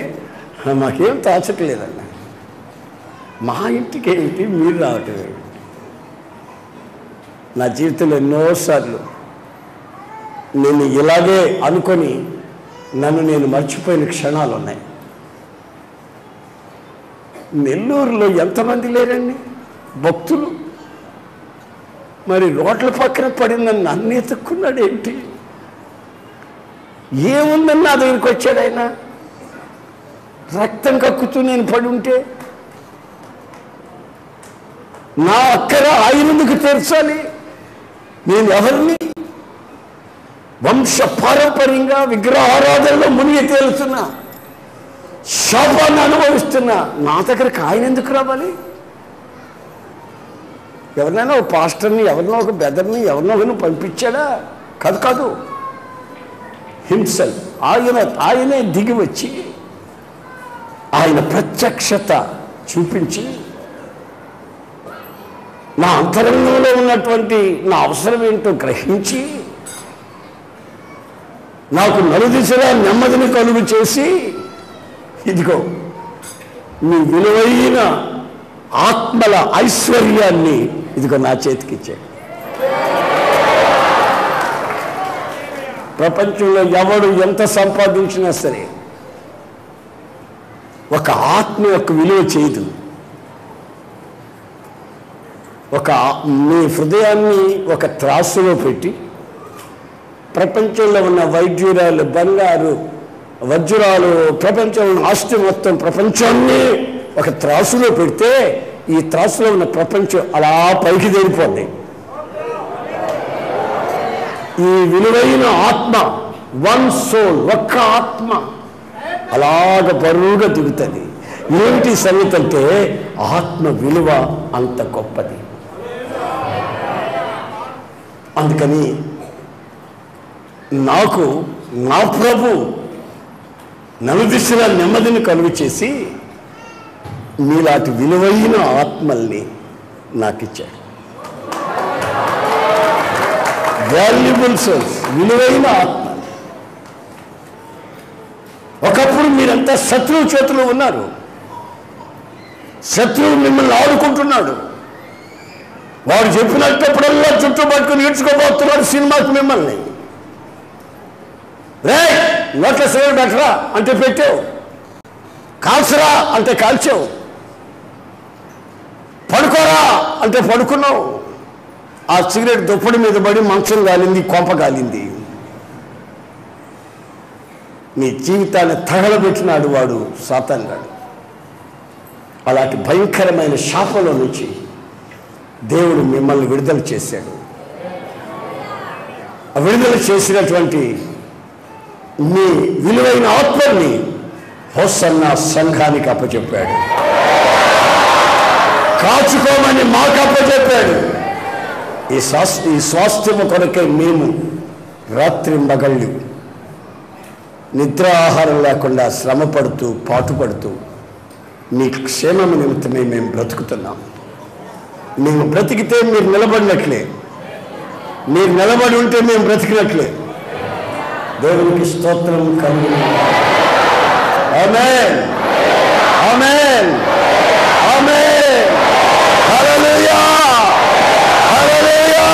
మాకేం తాచట్లేదండి. మా ఇంటికి ఏంటి మీరు రావటం ఏమిటి? నా జీవితంలో ఎన్నోసార్లు నేను ఇలాగే అనుకొని నన్ను నేను మర్చిపోయిన క్షణాలు ఉన్నాయి. నెల్లూరులో ఎంతమంది లేరండి భక్తులు? మరి రోడ్ల పక్కన పడిందని నన్ను ఎత్తుక్కున్నాడు ఏంటి? ఏముందని నా దగ్గరికి వచ్చాడు ఆయన? రక్తం కక్కుతూ నేను పడి ఉంటే నా అక్కర ఆయనకు తీర్చాలి. నేను ఎవరిని? వంశ పారంపర్యంగా విగ్రహారాధనలో మునిగి తేలుతున్నా, శాపాన్ని అనుభవిస్తున్నా. నా దగ్గరకు ఆయన ఎందుకు రావాలి? ఎవరినైనా ఒక పాస్టర్ని, ఎవరినో ఒక బెదర్ని, ఎవరినో ఒకరిని పంపించాడా? కాదు. హింసల్ ఆయనే దిగి వచ్చి ఆయన ప్రత్యక్షత చూపించి నా అంతరంగంలో ఉన్నటువంటి నా అవసరం ఏంటో గ్రహించి నాకు నలుదిశలా నెమ్మదిని కలుగు చేసి, ఇదిగో మీ విలువైన ఆత్మల ఐశ్వర్యాన్ని ఇదిగో నా చేతికిచ్చాడు. ప్రపంచంలో ఎవడు ఎంత సంపాదించినా సరే ఒక ఆత్మ యొక్క విలువ చేయదు. మీ హృదయాన్ని ఒక త్రాసులో పెట్టి ప్రపంచంలో ఉన్న వైద్యురాలు, బంగారు, వజ్రాలు, ప్రపంచంలో ఉన్న ఆస్తి మొత్తం ప్రపంచాన్ని ఒక త్రాసులో పెడితే ఈ త్రాసులో ఉన్న ప్రపంచం అలా పైకి తేలిపోద్ది. ఈ విలువైన ఆత్మ, వన్ సోల్, ఒక్క ఆత్మ అలాగ బరువుగా దిగుతుంది. ఏమిటి సంగతి అంటే ఆత్మ విలువ అంత గొప్పది. అందుకని నాకు నా ప్రభు నలుదిశల నెమ్మదిని కలుగు చేసి మీలాంటి విలువైన ఆత్మల్ని నాకు ఇచ్చాడు. వాల్యుబుల్ సోల్స్, విలువైన ఆత్మ. ఒకప్పుడు మీరంతా శత్రువు చేతిలో ఉన్నారు. శత్రువు మిమ్మల్ని ఆడుకుంటున్నాడు. వాడు చెప్పినప్పుడల్లా చుట్టూ పట్టుకుని ఈడ్చుకోబోతున్నాడు సినిమాకి మిమ్మల్ని. రే నోట్ల సిగరెట్ పెట్టరా అంటే పెట్టావు, కాల్చరా అంటే కాల్చావు, పడుకోరా అంటే పడుకున్నావు. ఆ సిగరెట్ దుప్పటి మీద పడి మంచం కాలింది, కొంప కాలింది. మీ జీవితాన్ని తగలబెట్టినాడు వాడు, సాతానుగాడు. అలాంటి భయంకరమైన శాపంలో నుంచి దేవుడు మిమ్మల్ని విడుదల చేశాడు. ఆ విడుదల చేసినటువంటి మీ విలువైన ఆత్మని హోసన్న సంఘానికి అప్పచెప్పాడు. కాచుకోమని మాకు అప్పచెప్పాడు. ఈ స్వాస్థ్యము కొరకే మేము రాత్రి మగళ్ళు నిద్ర ఆహారం లేకుండా శ్రమ పడుతూ పాటుపడుతూ మీ క్షేమము నిమిత్తమే మేము బ్రతుకుతున్నాం. మేము బ్రతికితే మీరు నిలబడినట్లే, మీరు నిలబడి ఉంటే మేము బ్రతికినట్లే. దేవునికి స్తోత్రం కలుగును. ఆమేన్, ఆమేన్, ఆమేన్. హల్లెలూయా, హల్లెలూయా.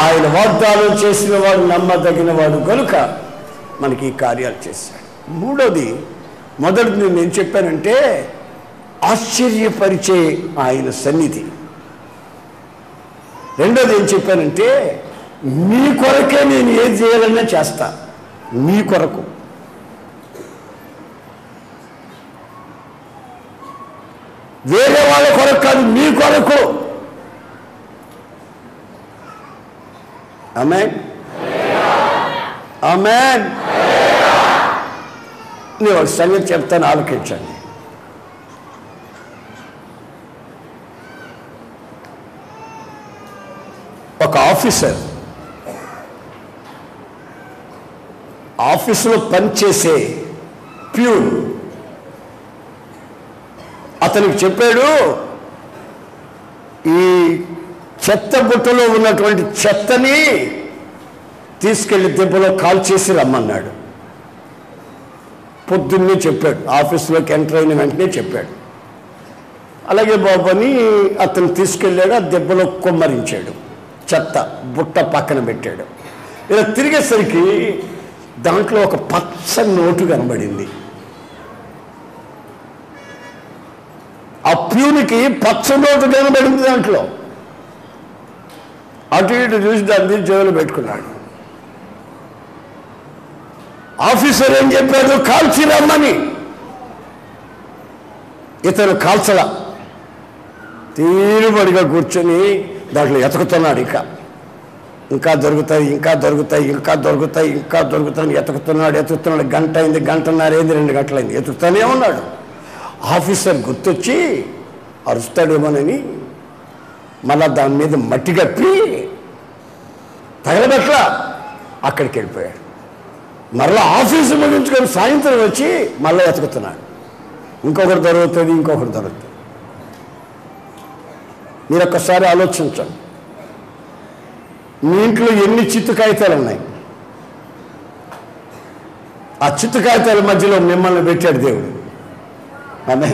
ఆయన వాగ్దానం చేసిన వాడు నమ్మదగిన వాడు కనుక మనకి ఈ కార్యాలు చేశాడు. మొదటిది నేను ఏం చెప్పానంటే ఆశ్చర్యపరిచే ఆయన సన్నిధి. రెండోది ఏం చెప్పానంటే మీ కొరకే నేను ఏది చేయాలన్నా చేస్తా, మీ కొరకు. వేరే వాళ్ళ కొరకు కాదు, మీ కొరకు. ఆమేన్, ఆమేన్. నేను ఒక సంగతి చెప్తాను, ఆలోచించండి. ఒక ఆఫీసులో పనిచేసే ప్యూన్ అతనికి చెప్పాడు, ఈ చెత్త బుట్టలో ఉన్నటువంటి చెత్తని తీసుకెళ్లి దెబ్బలో కాల్ చేసి రమ్మన్నాడు. పొద్దున్నే చెప్పాడు, ఆఫీసులోకి ఎంటర్ అయిన వెంటనే చెప్పాడు. అలాగే బాబు అని అతను తీసుకెళ్ళాడు. ఆ దెబ్బలో కుమ్మరించాడు, చెత్త బుట్ట పక్కన పెట్టాడు. ఇలా తిరిగేసరికి దాంట్లో ఒక పచ్చని నోటు కనబడింది. ఆ ప్యూనికి పచ్చ నోటు కనబడింది. దాంట్లో అటు ఇటు చూసి దాన్ని జైలు పెట్టుకున్నాడు. ఆఫీసర్ ఏం చెప్పాడు? కాల్చి రమ్మని. ఇతను కాల్చలా, తీరుబడిగా కూర్చొని దాంట్లో ఎతుకుతున్నాడు. ఇంకా దొరుకుతాయి, ఇంకా దొరుకుతాయి, ఇంకా దొరుకుతాయి, ఇంకా దొరుకుతాయి ఎతుకుతున్నాడు. గంట అయింది, గంటన్నర అయింది, 2 గంటలైంది, ఎతుకుతానే ఉన్నాడు. ఆఫీసర్ గుర్తొచ్చి అరుస్తాడేమోనని మళ్ళా దాని మీద మట్టి కప్పి తగలబెట్లా అక్కడికి వెళ్ళిపోయాడు. మరలా ఆఫీసు ముగించుకొని సాయంత్రం వచ్చి మళ్ళీ ఎతుకుతున్నాడు. ఇంకొకటి దొరుకుతుంది, ఇంకొకటి దొరుకుతుంది. మీరు ఒక్కసారి ఆలోచించండి, మీ ఇంట్లో ఎన్ని చిత్తు కాగితాలు ఉన్నాయి? ఆ చిత్తు కాగితాల మధ్యలో మిమ్మల్ని పెట్టాడు దేవుడు. ఆమె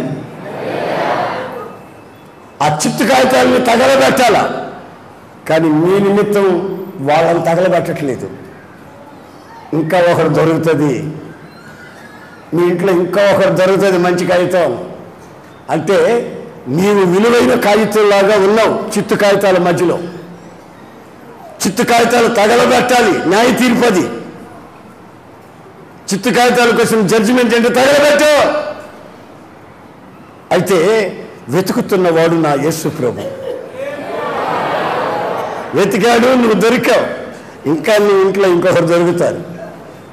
ఆ చిత్తు కాగితాలని తగలబెట్టాలా, కానీ మీ నిమిత్తం వాళ్ళని తగలబెట్టట్లేదు. ఇంకా ఒకరు దొరుకుతుంది, మీ ఇంట్లో ఇంకా ఒకరు దొరుకుతుంది మంచి కాగితం. అంటే నీవు విలువైన కాగితంలాగా ఉన్నావు చిత్తు కాగితాల మధ్యలో. చిత్తు కాగితాలు తగలబెట్టాలి, న్యాయ తీర్పది. చిత్తు కాగితాల కోసం జడ్జిమెంట్ అంటే తగలబెట్టు. అయితే వెతుకుతున్నవాడు నా యేసు ప్రభు. వెతికాడు, నువ్వు దొరికావు. ఇంకా నీ ఇంట్లో ఇంకొకరు దొరుకుతారు,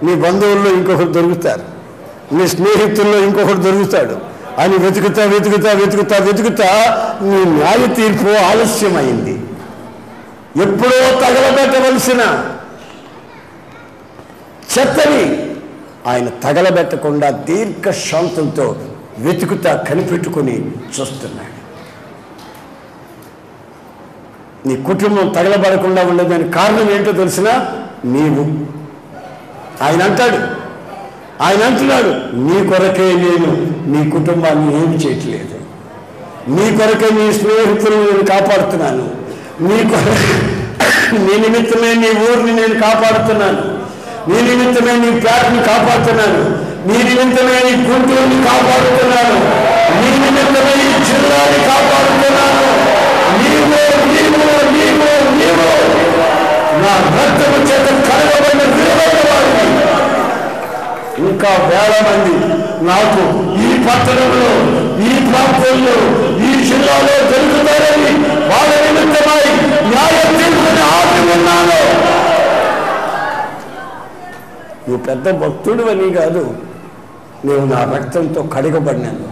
నీ బంధువుల్లో ఇంకొకరు దొరుకుతారు, నీ స్నేహితుల్లో ఇంకొకరు దొరుకుతాడు అని వెతుకుతా వెతుకుతా వెతుకుతా వెతుకుతా నీ న్యాయ తీర్పు ఆలస్యమైంది. ఎప్పుడో తగలబెట్టవలసిన చెత్తని ఆయన తగలబెట్టకుండా దీర్ఘశాంతంతో వెతుకుతా కనిపెట్టుకుని చూస్తున్నాడు. నీ కుటుంబం తగలబడకుండా ఉండేదానికి కారణం ఏంటో తెలిసినా నీవు. ఆయన అంటున్నాడు, నీ కొరకే నేను నీ కుటుంబాన్ని ఏమి చేయట్లేదు, నీ కొరకే నీ స్నేహితులను నేను కాపాడుతున్నాను, నీ నిమిత్తమే నీ ఊరిని నేను కాపాడుతున్నాను, నీ నిమిత్తమే నీ పేటని కాపాడుతున్నాను, నీ నిమిత్తమే నీ గుంటూరుని కాపాడుతున్నాను, నీ నిమిత్తమే నీ జిల్లాని కాపాడుతున్నాను. నీవు నా రక్తము చేత కడగబడిన విలువైన వాడిని. ఇంకా వేల మంది నాకు ఈ పట్టణంలో, ఈ ప్రాంతంలో, ఈ జిల్లాలో దొరుకుతారని వాళ్ళ నిమిత్తమై న్యాయ తీర్పుని ఆపి ఉన్నాను. నువ్వు పెద్ద భక్తుడు అని కాదు, నేను నా రక్తంతో కడగబడినాను.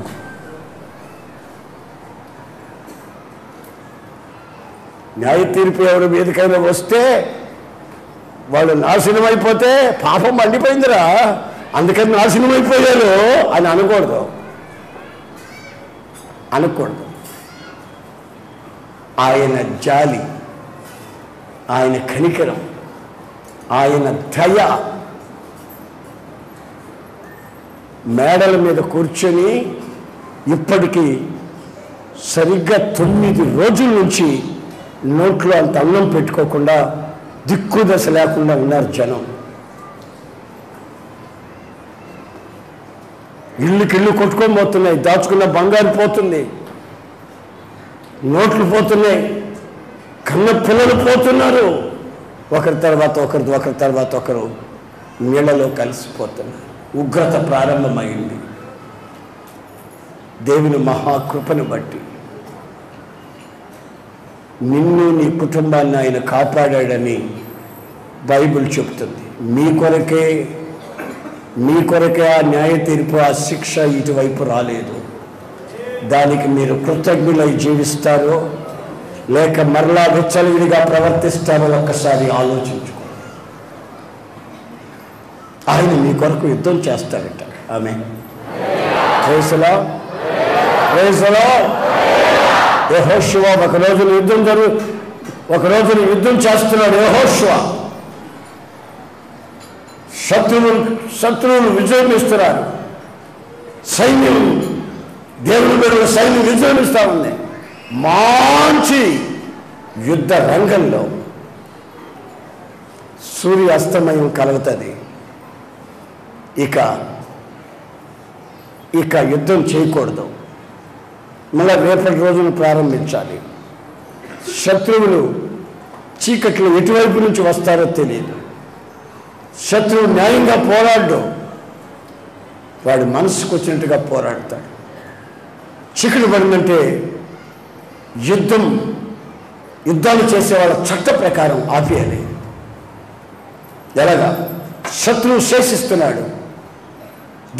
న్యాయ తీర్పు ఎవరి మీదకైనా వస్తే వాళ్ళు నాశనం అయిపోతే పాపం మండిపోయిందిరా, అందుకని నాశనం అయిపోయారు అని అనకూడదు. ఆయన జాలి, ఆయన కనికరం, ఆయన దయ మేడల మీద కూర్చొని ఇప్పటికీ సరిగ్గా 9 రోజుల నుంచి నోట్లో అంత అన్నం పెట్టుకోకుండా దిక్కు దశ లేకుండా ఉన్నారు జనం. ఇల్లు కొట్టుకొని పోతున్నాయి, దాచుకున్న బంగారు పోతుంది, నోట్లు పోతున్నాయి, కన్న పిల్లలు పోతున్నారు. ఒకరి తర్వాత ఒకరు నీళ్లలో కలిసిపోతున్నారు. ఉగ్రత ప్రారంభమైంది. దేవుని మహాకృపను బట్టి నిన్ను నీ కుటుంబాన్ని ఆయన కాపాడాడని బైబిల్ చెప్తుంది. మీ కొరకే ఆ న్యాయ తీర్పు, ఆ శిక్ష ఇటువైపు రాలేదు. దానికి మీరు కృతజ్ఞులై జీవిస్తారో లేక మరలా విచ్చలవిడిగా ప్రవర్తిస్తారో ఒక్కసారి ఆలోచించుకో. ఆయన మీ కొరకు యుద్ధం చేస్తాడట. ఆమేన్. Praise the Lord. యెహోషువ ఒక రోజున యుద్ధం చేస్తున్నాడు. యెహోషువ శత్రువులు విజయం ఇస్తున్నారు. సైన్యం, దేవుని బిడ్డల సైన్యం విజయం ఇస్తా ఉంది. మంచి యుద్ధ రంగంలో సూర్యాస్తమయం కలుగుతుంది. ఇక యుద్ధం చేయకూడదు, మళ్ళీ రేపటి రోజున ప్రారంభించాలి. శత్రువులు చీకట్లో ఎటువైపు నుంచి వస్తారో తెలియదు. శత్రువు న్యాయంగా పోరాడు, వాడి మనసుకు వచ్చినట్టుగా పోరాడతాడు. చీకటి పడిందంటే యుద్ధాలు చేసే వాళ్ళ చట్ట ప్రకారం ఆపేయాలి. ఎలాగా? శత్రువు శేషిస్తున్నాడు,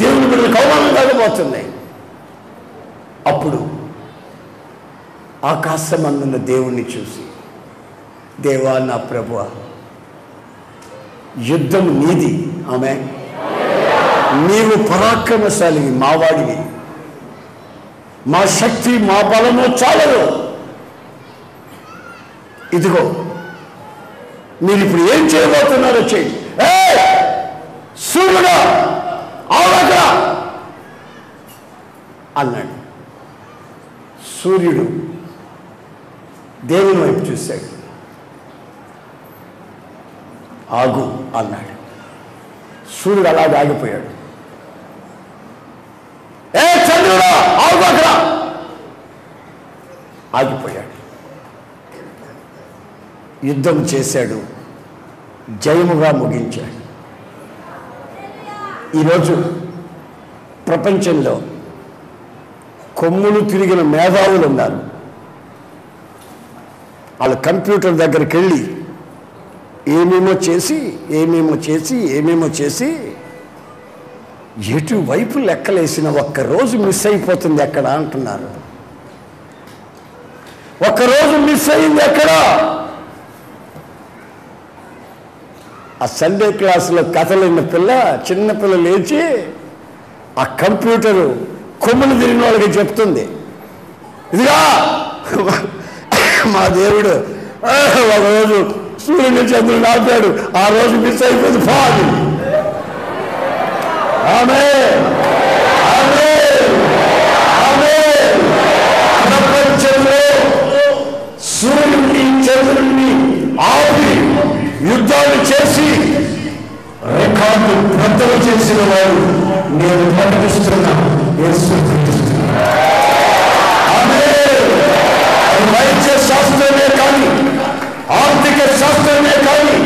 దేవుని బిడ్డలకు అవమానం కాకపోతున్నాయి. అప్పుడు ఆకాశమందున్న దేవుణ్ణి చూసి, దేవా నా ప్రభువా, యుద్ధం నీది, ఆమె నీవు పరాక్రమశాలివి, మావాడివి, మా శక్తి మా బలము చాలదు. ఇదిగో మీరు ఇప్పుడు ఏం చేయబోతున్నారో చేయండి. సూర్యుడా ఆవగా అన్నాడు. సూర్యుడు దేవుని వైపు చూశాడు. ఆగు అన్నాడు. సూర్యుడు అలాగే ఆగిపోయాడు. చంద్రుడా ఆగురా, ఆగిపోయాడు. యుద్ధం చేశాడు, జయముగా ముగించాడు. ఈరోజు ప్రపంచంలో కొమ్ములు తిరిగిన మేధావులు ఉన్నారు. వాళ్ళ కంప్యూటర్ దగ్గరికి వెళ్ళి ఏమేమో చేసి ఎటువైపు లెక్కలేసిన ఒక్కరోజు మిస్ అయిపోతుంది ఎక్కడ అంటున్నారు. ఒక్కరోజు మిస్ అయింది ఎక్కడ? ఆ సండే క్లాసులో కథలు విన్న చిన్నపిల్ల లేచి ఆ కంప్యూటరు కొమ్ములు తిరిగిన వాళ్ళకి చెప్తుంది, ఇదిగా మా దేవుడు ఒకరోజు సూర్యుని చంద్రుడు ఆపాడు, ఆ రోజు మిస్ అయిపోయింది ఫాది. ప్రపంచంలో సూర్యుడిని చంద్రుడిని ఆపి యుద్ధాలు చేసి రికార్డు బద్దలు చేసిన వారు నేను ప్రకటిస్తున్నా. వైద్య శాస్త్రమే కానీ, ఆర్థిక శాస్త్రమే కానీ,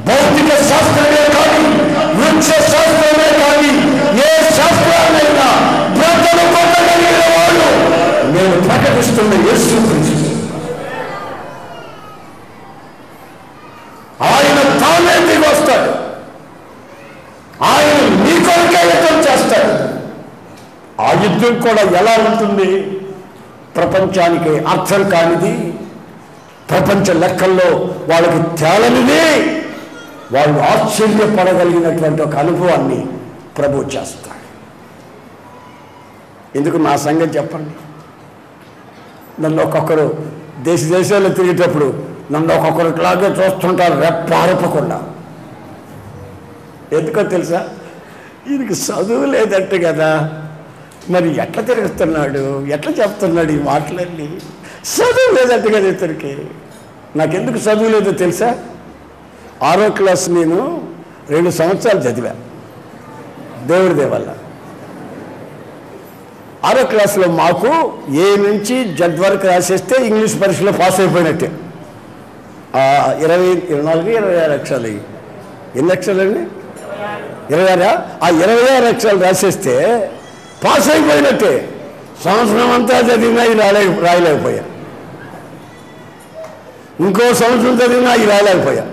భౌతిక శాస్త్రమే కానీ, వృక్ష శాస్త్రమే కానీ, ఏ శాస్త్రాన్నైనా బద్దలు కొట్టగలిగిన వాళ్ళు నేను ప్రకటిస్తున్న యేసు క్రీస్తు. ఆయన తానే దిగి వస్తాడు. ఆయన నీ కొరకే యుద్ధం చేస్తాడు. ఆ యుద్ధం కూడా ఎలా ఉంటుంది? ప్రపంచానికి అర్థం కానిది, ప్రపంచ లెక్కల్లో వాళ్ళకి తేలనిది, వాళ్ళు ఆశ్చర్యపడగలిగినటువంటి ఒక అనుభవాన్ని ప్రభు చేస్తాడు. ఎందుకు నా సంగతి చెప్పండి. నన్ను ఒక్కొక్కరు దేశాల్లో తిరిగేటప్పుడు నన్ను ఒక్కొక్కరు ఇట్లాగే చూస్తుంటారు, రెప్పారపకుండా. ఎందుకో తెలుసా? ఈయనకి చదువు లేదంటే కదా, మరి ఎట్లా తిరుగుతున్నాడు, ఎట్లా చెప్తున్నాడు ఈ మాటలన్నీ? చదువు లేదంటే కదా ఇతనికి. నాకెందుకు చదువు లేదో తెలుసా? 6వ క్లాస్ నేను 2 సంవత్సరాలు చదివా దేవుడి దేవల్ల. 6వ క్లాసులో మాకు ఏ నుంచి జడ్ వరకు రాసేస్తే ఇంగ్లీష్ పరీక్షలో పాస్ అయిపోయినట్టే. 24 అక్షరాలు. ఎన్ని అక్షరాలండి? 26. ఆ 26 అక్షరాలు రాసేస్తే పాస్ అయిపోయినట్టే. సంవత్సరం అంతా చదివినా రాయలేకపోయా. ఇంకో సంవత్సరం చదివినా రాయలేకపోయా.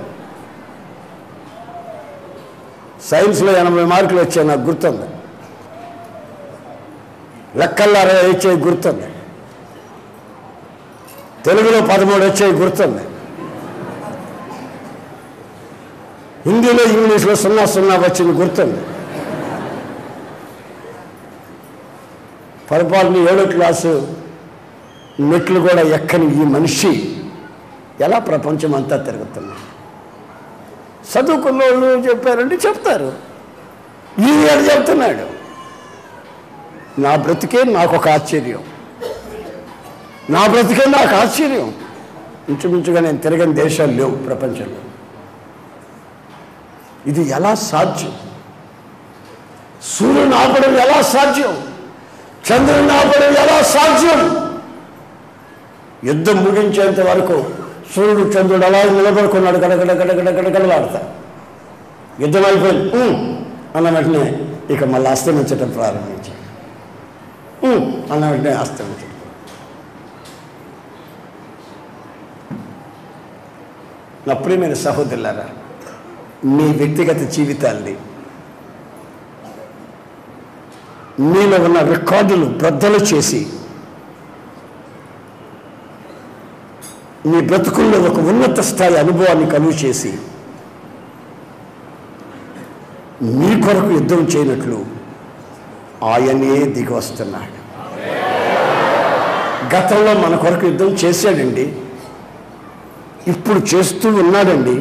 సైన్స్లో 80 మార్కులు వచ్చాయి, నాకు గుర్తుంది. లెక్కల్లో 60 వచ్చాయి, గుర్తుంది. తెలుగులో 13 వచ్చాయి, గుర్తుంది. హిందీలో ఇంగ్లీష్లో 0 వచ్చింది, గుర్తుంది. పొరపాటున 7వ క్లాసు మెట్లు కూడా ఎక్కని ఈ మనిషి ఎలా ప్రపంచం అంతా తిరుగుతున్నా. చదువుకున్న వాళ్ళు చెప్పారంటే చెప్తారు, ఈయన చెప్తున్నాడు. నా బ్రతికే నాకు ఒక ఆశ్చర్యం, నా బ్రతికే నాకు ఆశ్చర్యం. ఇంచుమించుగా నేను తిరగని దేశాలు లేవు ప్రపంచంలో. ఇది ఎలా సాధ్యం? సూర్యుని ఆపడం ఎలా సాధ్యం? చంద్రుని ఆపడం ఎలా సాధ్యం? యుద్ధం ముగించేంత వరకు సూర్యుడు చంద్రుడు అలా నిలబడుకున్నాడు, గడగడగడగడగడగడలాడతా. యుద్ధం అయిపోయింది అన్న వెంటనే ఇక మళ్ళీ అస్తమించటం ప్రారంభించాడు. అన్న వెంటనే అస్తమించడం. నా ప్రియమైన సహోదరులారా, మీ వ్యక్తిగత జీవితాల్ని, మీలో ఉన్న రికార్డులు బద్దలు చేసి మీ బ్రతుకుల్లో ఒక ఉన్నత స్థాయి అనుభవాన్ని కలుగు చేసి మీ కొరకు యుద్ధం చేయనట్లు ఆయనే దిగి వస్తున్నాడు. గతంలో మన కొరకు యుద్ధం చేశాడండి, ఇప్పుడు చేస్తూ ఉన్నాడండి,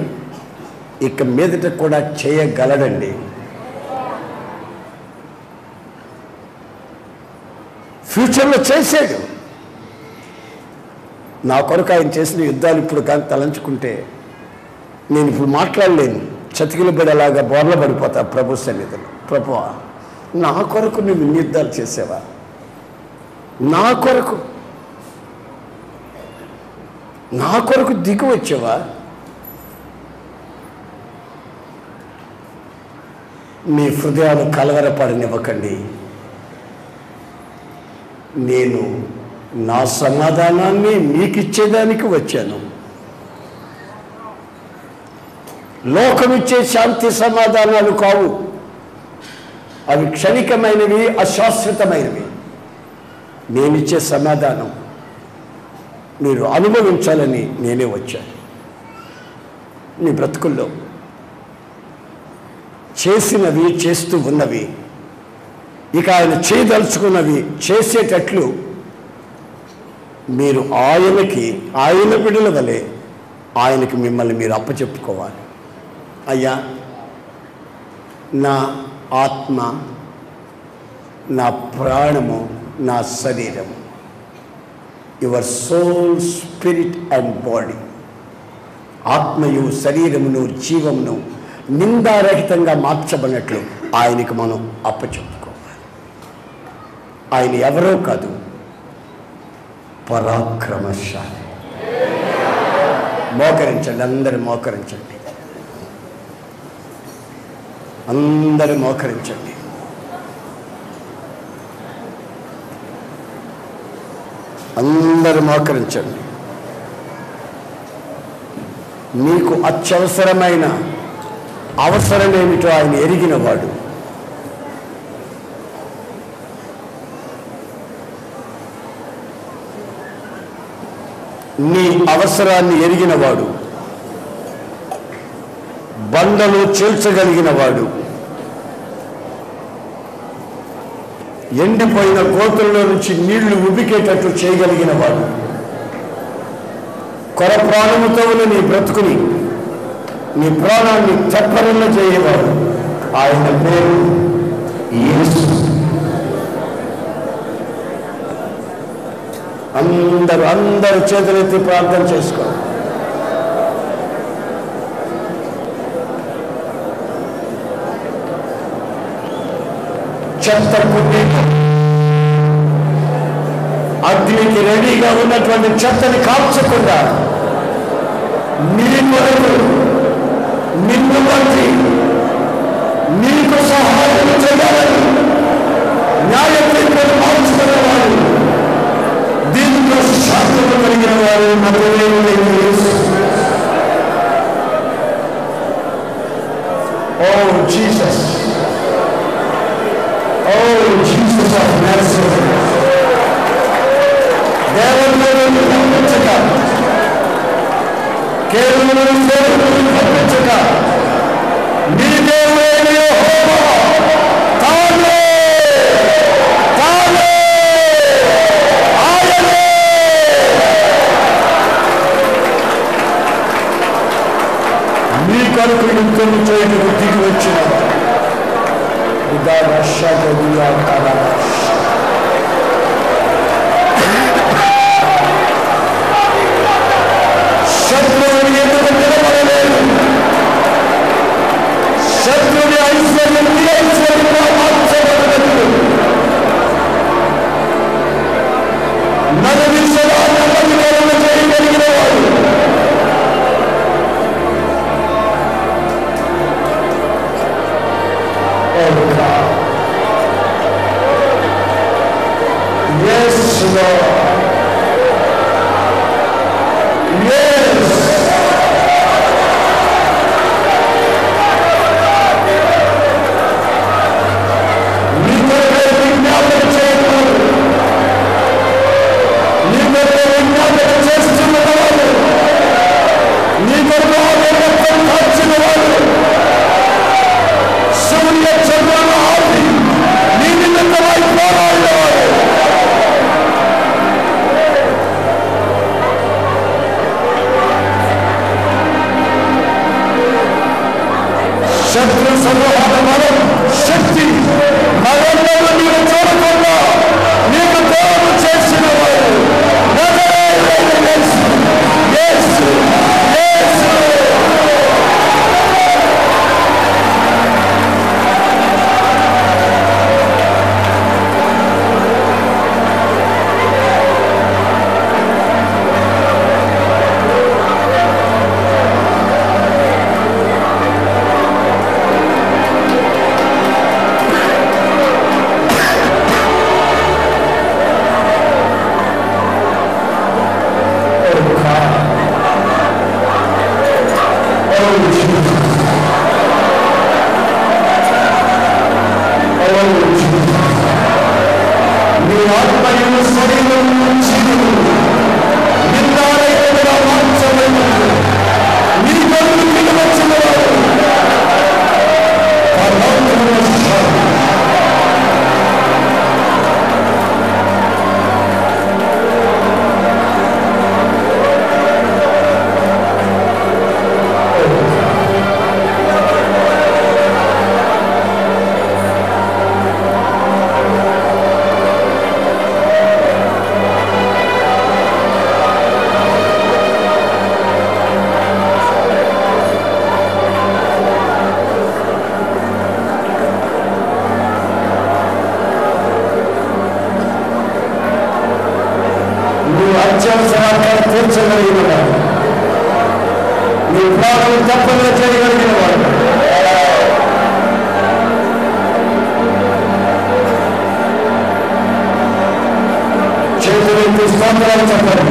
ఇక మీదట కూడా చేయగలడండి. ఫ్యూచర్లో చేశాడు. నా కొరకు ఆయన చేసిన యుద్ధాలు ఇప్పుడు కానీ తలంచుకుంటే నేను ఇప్పుడు మాట్లాడలేను, చతికిల పడేలాగా బోర్ల పడిపోతా ప్రభు సన్నిధిలో. ప్రభువా, నా కొరకు నువ్వు ఇన్ని యుద్ధాలు చేసావా? నా కొరకు దిగి వచ్చావా? మీ హృదయాలు కలవరపడనివ్వకండి. నేను నా సమాధానాన్ని మీకు ఇచ్చేదానికి వచ్చాను. లోకమిచ్చే శాంతి సమాధానాలు కావు, అవి క్షణికమైనవి, అశాశ్వతమైనవి. నేనిచ్చే సమాధానం మీరు అనుభవించాలని నేనే వచ్చాను. మీ బ్రతుకుల్లో చేసినవి, చేస్తూ ఉన్నవి, ఇక ఆయన చేయదలుచుకున్నవి చేసేటట్లు మీరు ఆయన బిడ్డల వలె ఆయనకి మిమ్మల్ని మీరు అప్పచెప్పుకోవాలి. అయ్యా, నా ఆత్మ, నా ప్రాణము, నా శరీరము, your soul, spirit and body, ఆత్మయు శరీరమును జీవమును నిందారహితంగా మార్చబడినట్లు ఆయనకి మనం అప్పచెప్పుకోవాలి. ఆయన ఎవరో కాదు, పరాక్రమశాలి. మోకరించండి, అందరూ మోకరించండి, అందరూ మోకరించండి. అందరూ మోకరించండి. మీకు అత్యవసరమైన అవసరమేమిటో ఆయన ఎరిగినవాడు. నీ అవసరాన్ని ఎరిగినవాడు, బండలు చీల్చగలిగినవాడు, ఎండిపోయిన గోతుల్లో నుంచి నీళ్లు ఉబికేటట్టు చేయగలిగినవాడు, కొర ప్రాణముతో ఉన్న నీ బ్రతుకుని, నీ ప్రాణాన్ని తెప్పరిల్ల చేయవాడు. ఆయన పేరు యేసు. అందరూ చేతులెత్తి ప్రార్థన చేసుకో. చెత్త కుండీలు, అగ్నికి రెడీగా ఉన్నటువంటి చెత్తని కాల్చకుండా నీ కొరకు, నిన్ను బట్టి నీకు సహాయం చేయాలని న్యాయ తీర్పును మార్చుకునేవాడు, దీంట్లో శాంతము కలిగిన వారు మరొకరు యేసు. Oh Jesus, oh Jesus of Nazareth, దేవుని పంపించక, కేవలం దేవుని పంపించక, నీ దేవుని యెహోవా తానే ఆయనే మీ కొరకు యుద్ధం చేయడానికి దిగి వచ్చిన శత్రువుని ఎందుకు నిలబడలేదు? శత్రువుని ఐశ్వర్యం ఐశ్వర్యంగా మార్చబడలేదు. నలుగురి సమాధానం చేయగలిగిన వాడు, కొరకు ఆయన రక్తం కార్చిన వాడు, సూర్య చంద్రులను ఆపి నీ నిమిత్తమై పోరాడినవాడు. శత్రు సమూహాల బలం, శక్తి మరణము నీవు చూడకుండా నీకు దేవుడు చేసిన వాడు నజరేయుడైన యేసు. యేసు, యేసు. నీ ఆత్మయు శరీరం నుంచి నిందారహితంగా మార్చబడినది. నీ కొరకు నిలవచ్చిన వాడు అత్యవసరాలు తీర్చగలిగిన వాడు, నీ ప్రాణం తప్పగా చేయగలిగిన వాడు. చేతులెత్తి స్తోత్రాలు చెప్పండి.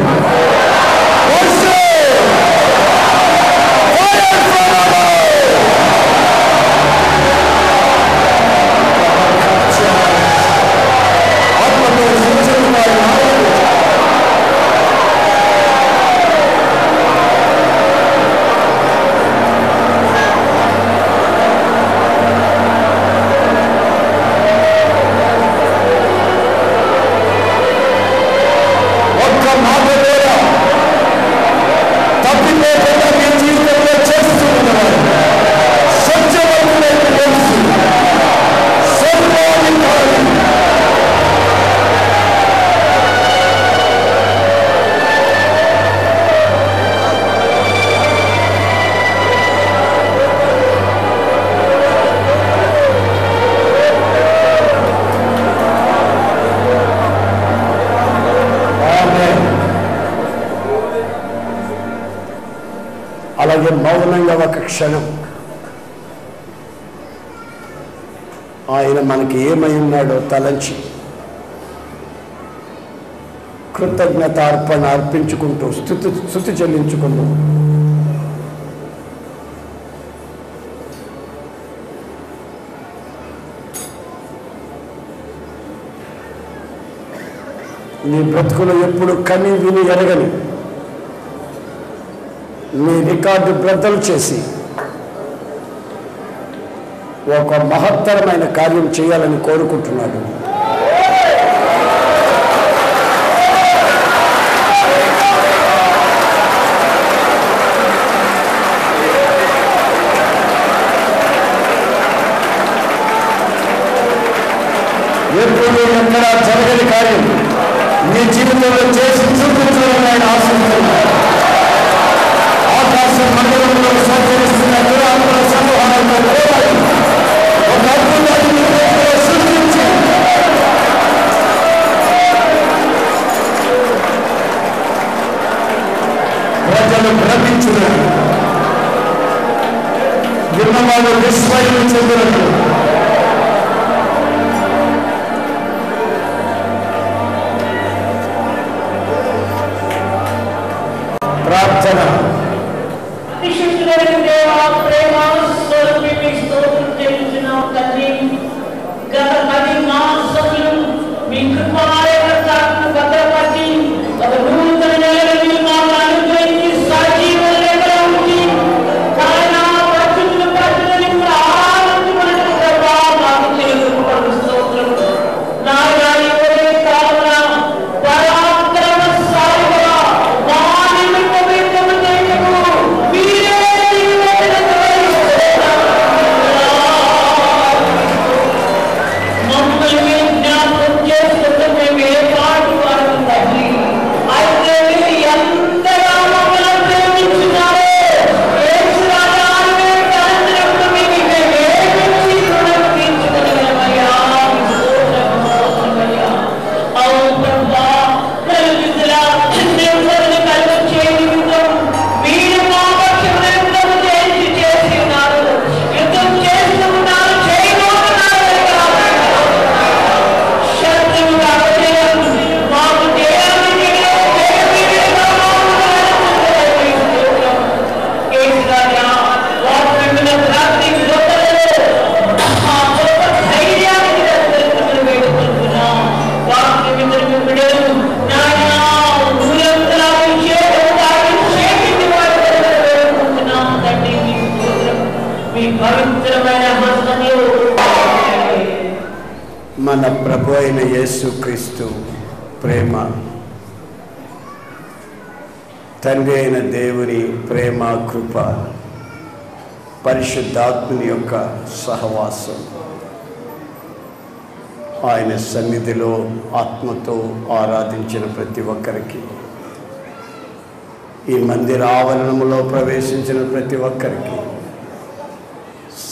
అలాగే మౌనంగా ఒక క్షణం ఆయన మనకి ఏమై ఉన్నాడో తలంచి కృతజ్ఞత అర్పణ అర్పించుకుంటూ స్తుతి చెల్లించుకుంటూ నీ బ్రతుకులు ఎప్పుడు కని విని ఎరగని నీ రికార్డు బ్రద్దలు చేసి ఒక మహత్తరమైన కార్యం చేయాలని కోరుకుంటున్నాడు. ఎప్పుడు ఎక్కడా జరగని కార్యం నీ జీవితంలో చేసి చూపించాలని ఆయన ఆశిస్తున్నాడు. ఆకాశ మండలంలో సంచరిస్తున్న దురాత్మ సమూహాలతో పోరాడి ఒక అద్భుతాన్ని సృష్టించి ప్రజలు భ్రమించున్నారు. విన్నవాళ్ళు విస్మయం చెందినట్లు ప్రార్థన. మీ పవిత్రమైన హస్తము మన ప్రభు అయిన యేసుక్రీస్తు ప్రేమ, తండ్రి అయిన దేవుని ప్రేమ, కృప, పరిశుద్ధాత్మని యొక్క సహవాసం, ఆయన సన్నిధిలో ఆత్మతో ఆరాధించిన ప్రతి ఒక్కరికి, ఈ మందిర ఆవరణములో ప్రవేశించిన ప్రతి ఒక్కరికి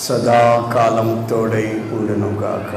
సదాకాలం తోడై ఉండునుగాక.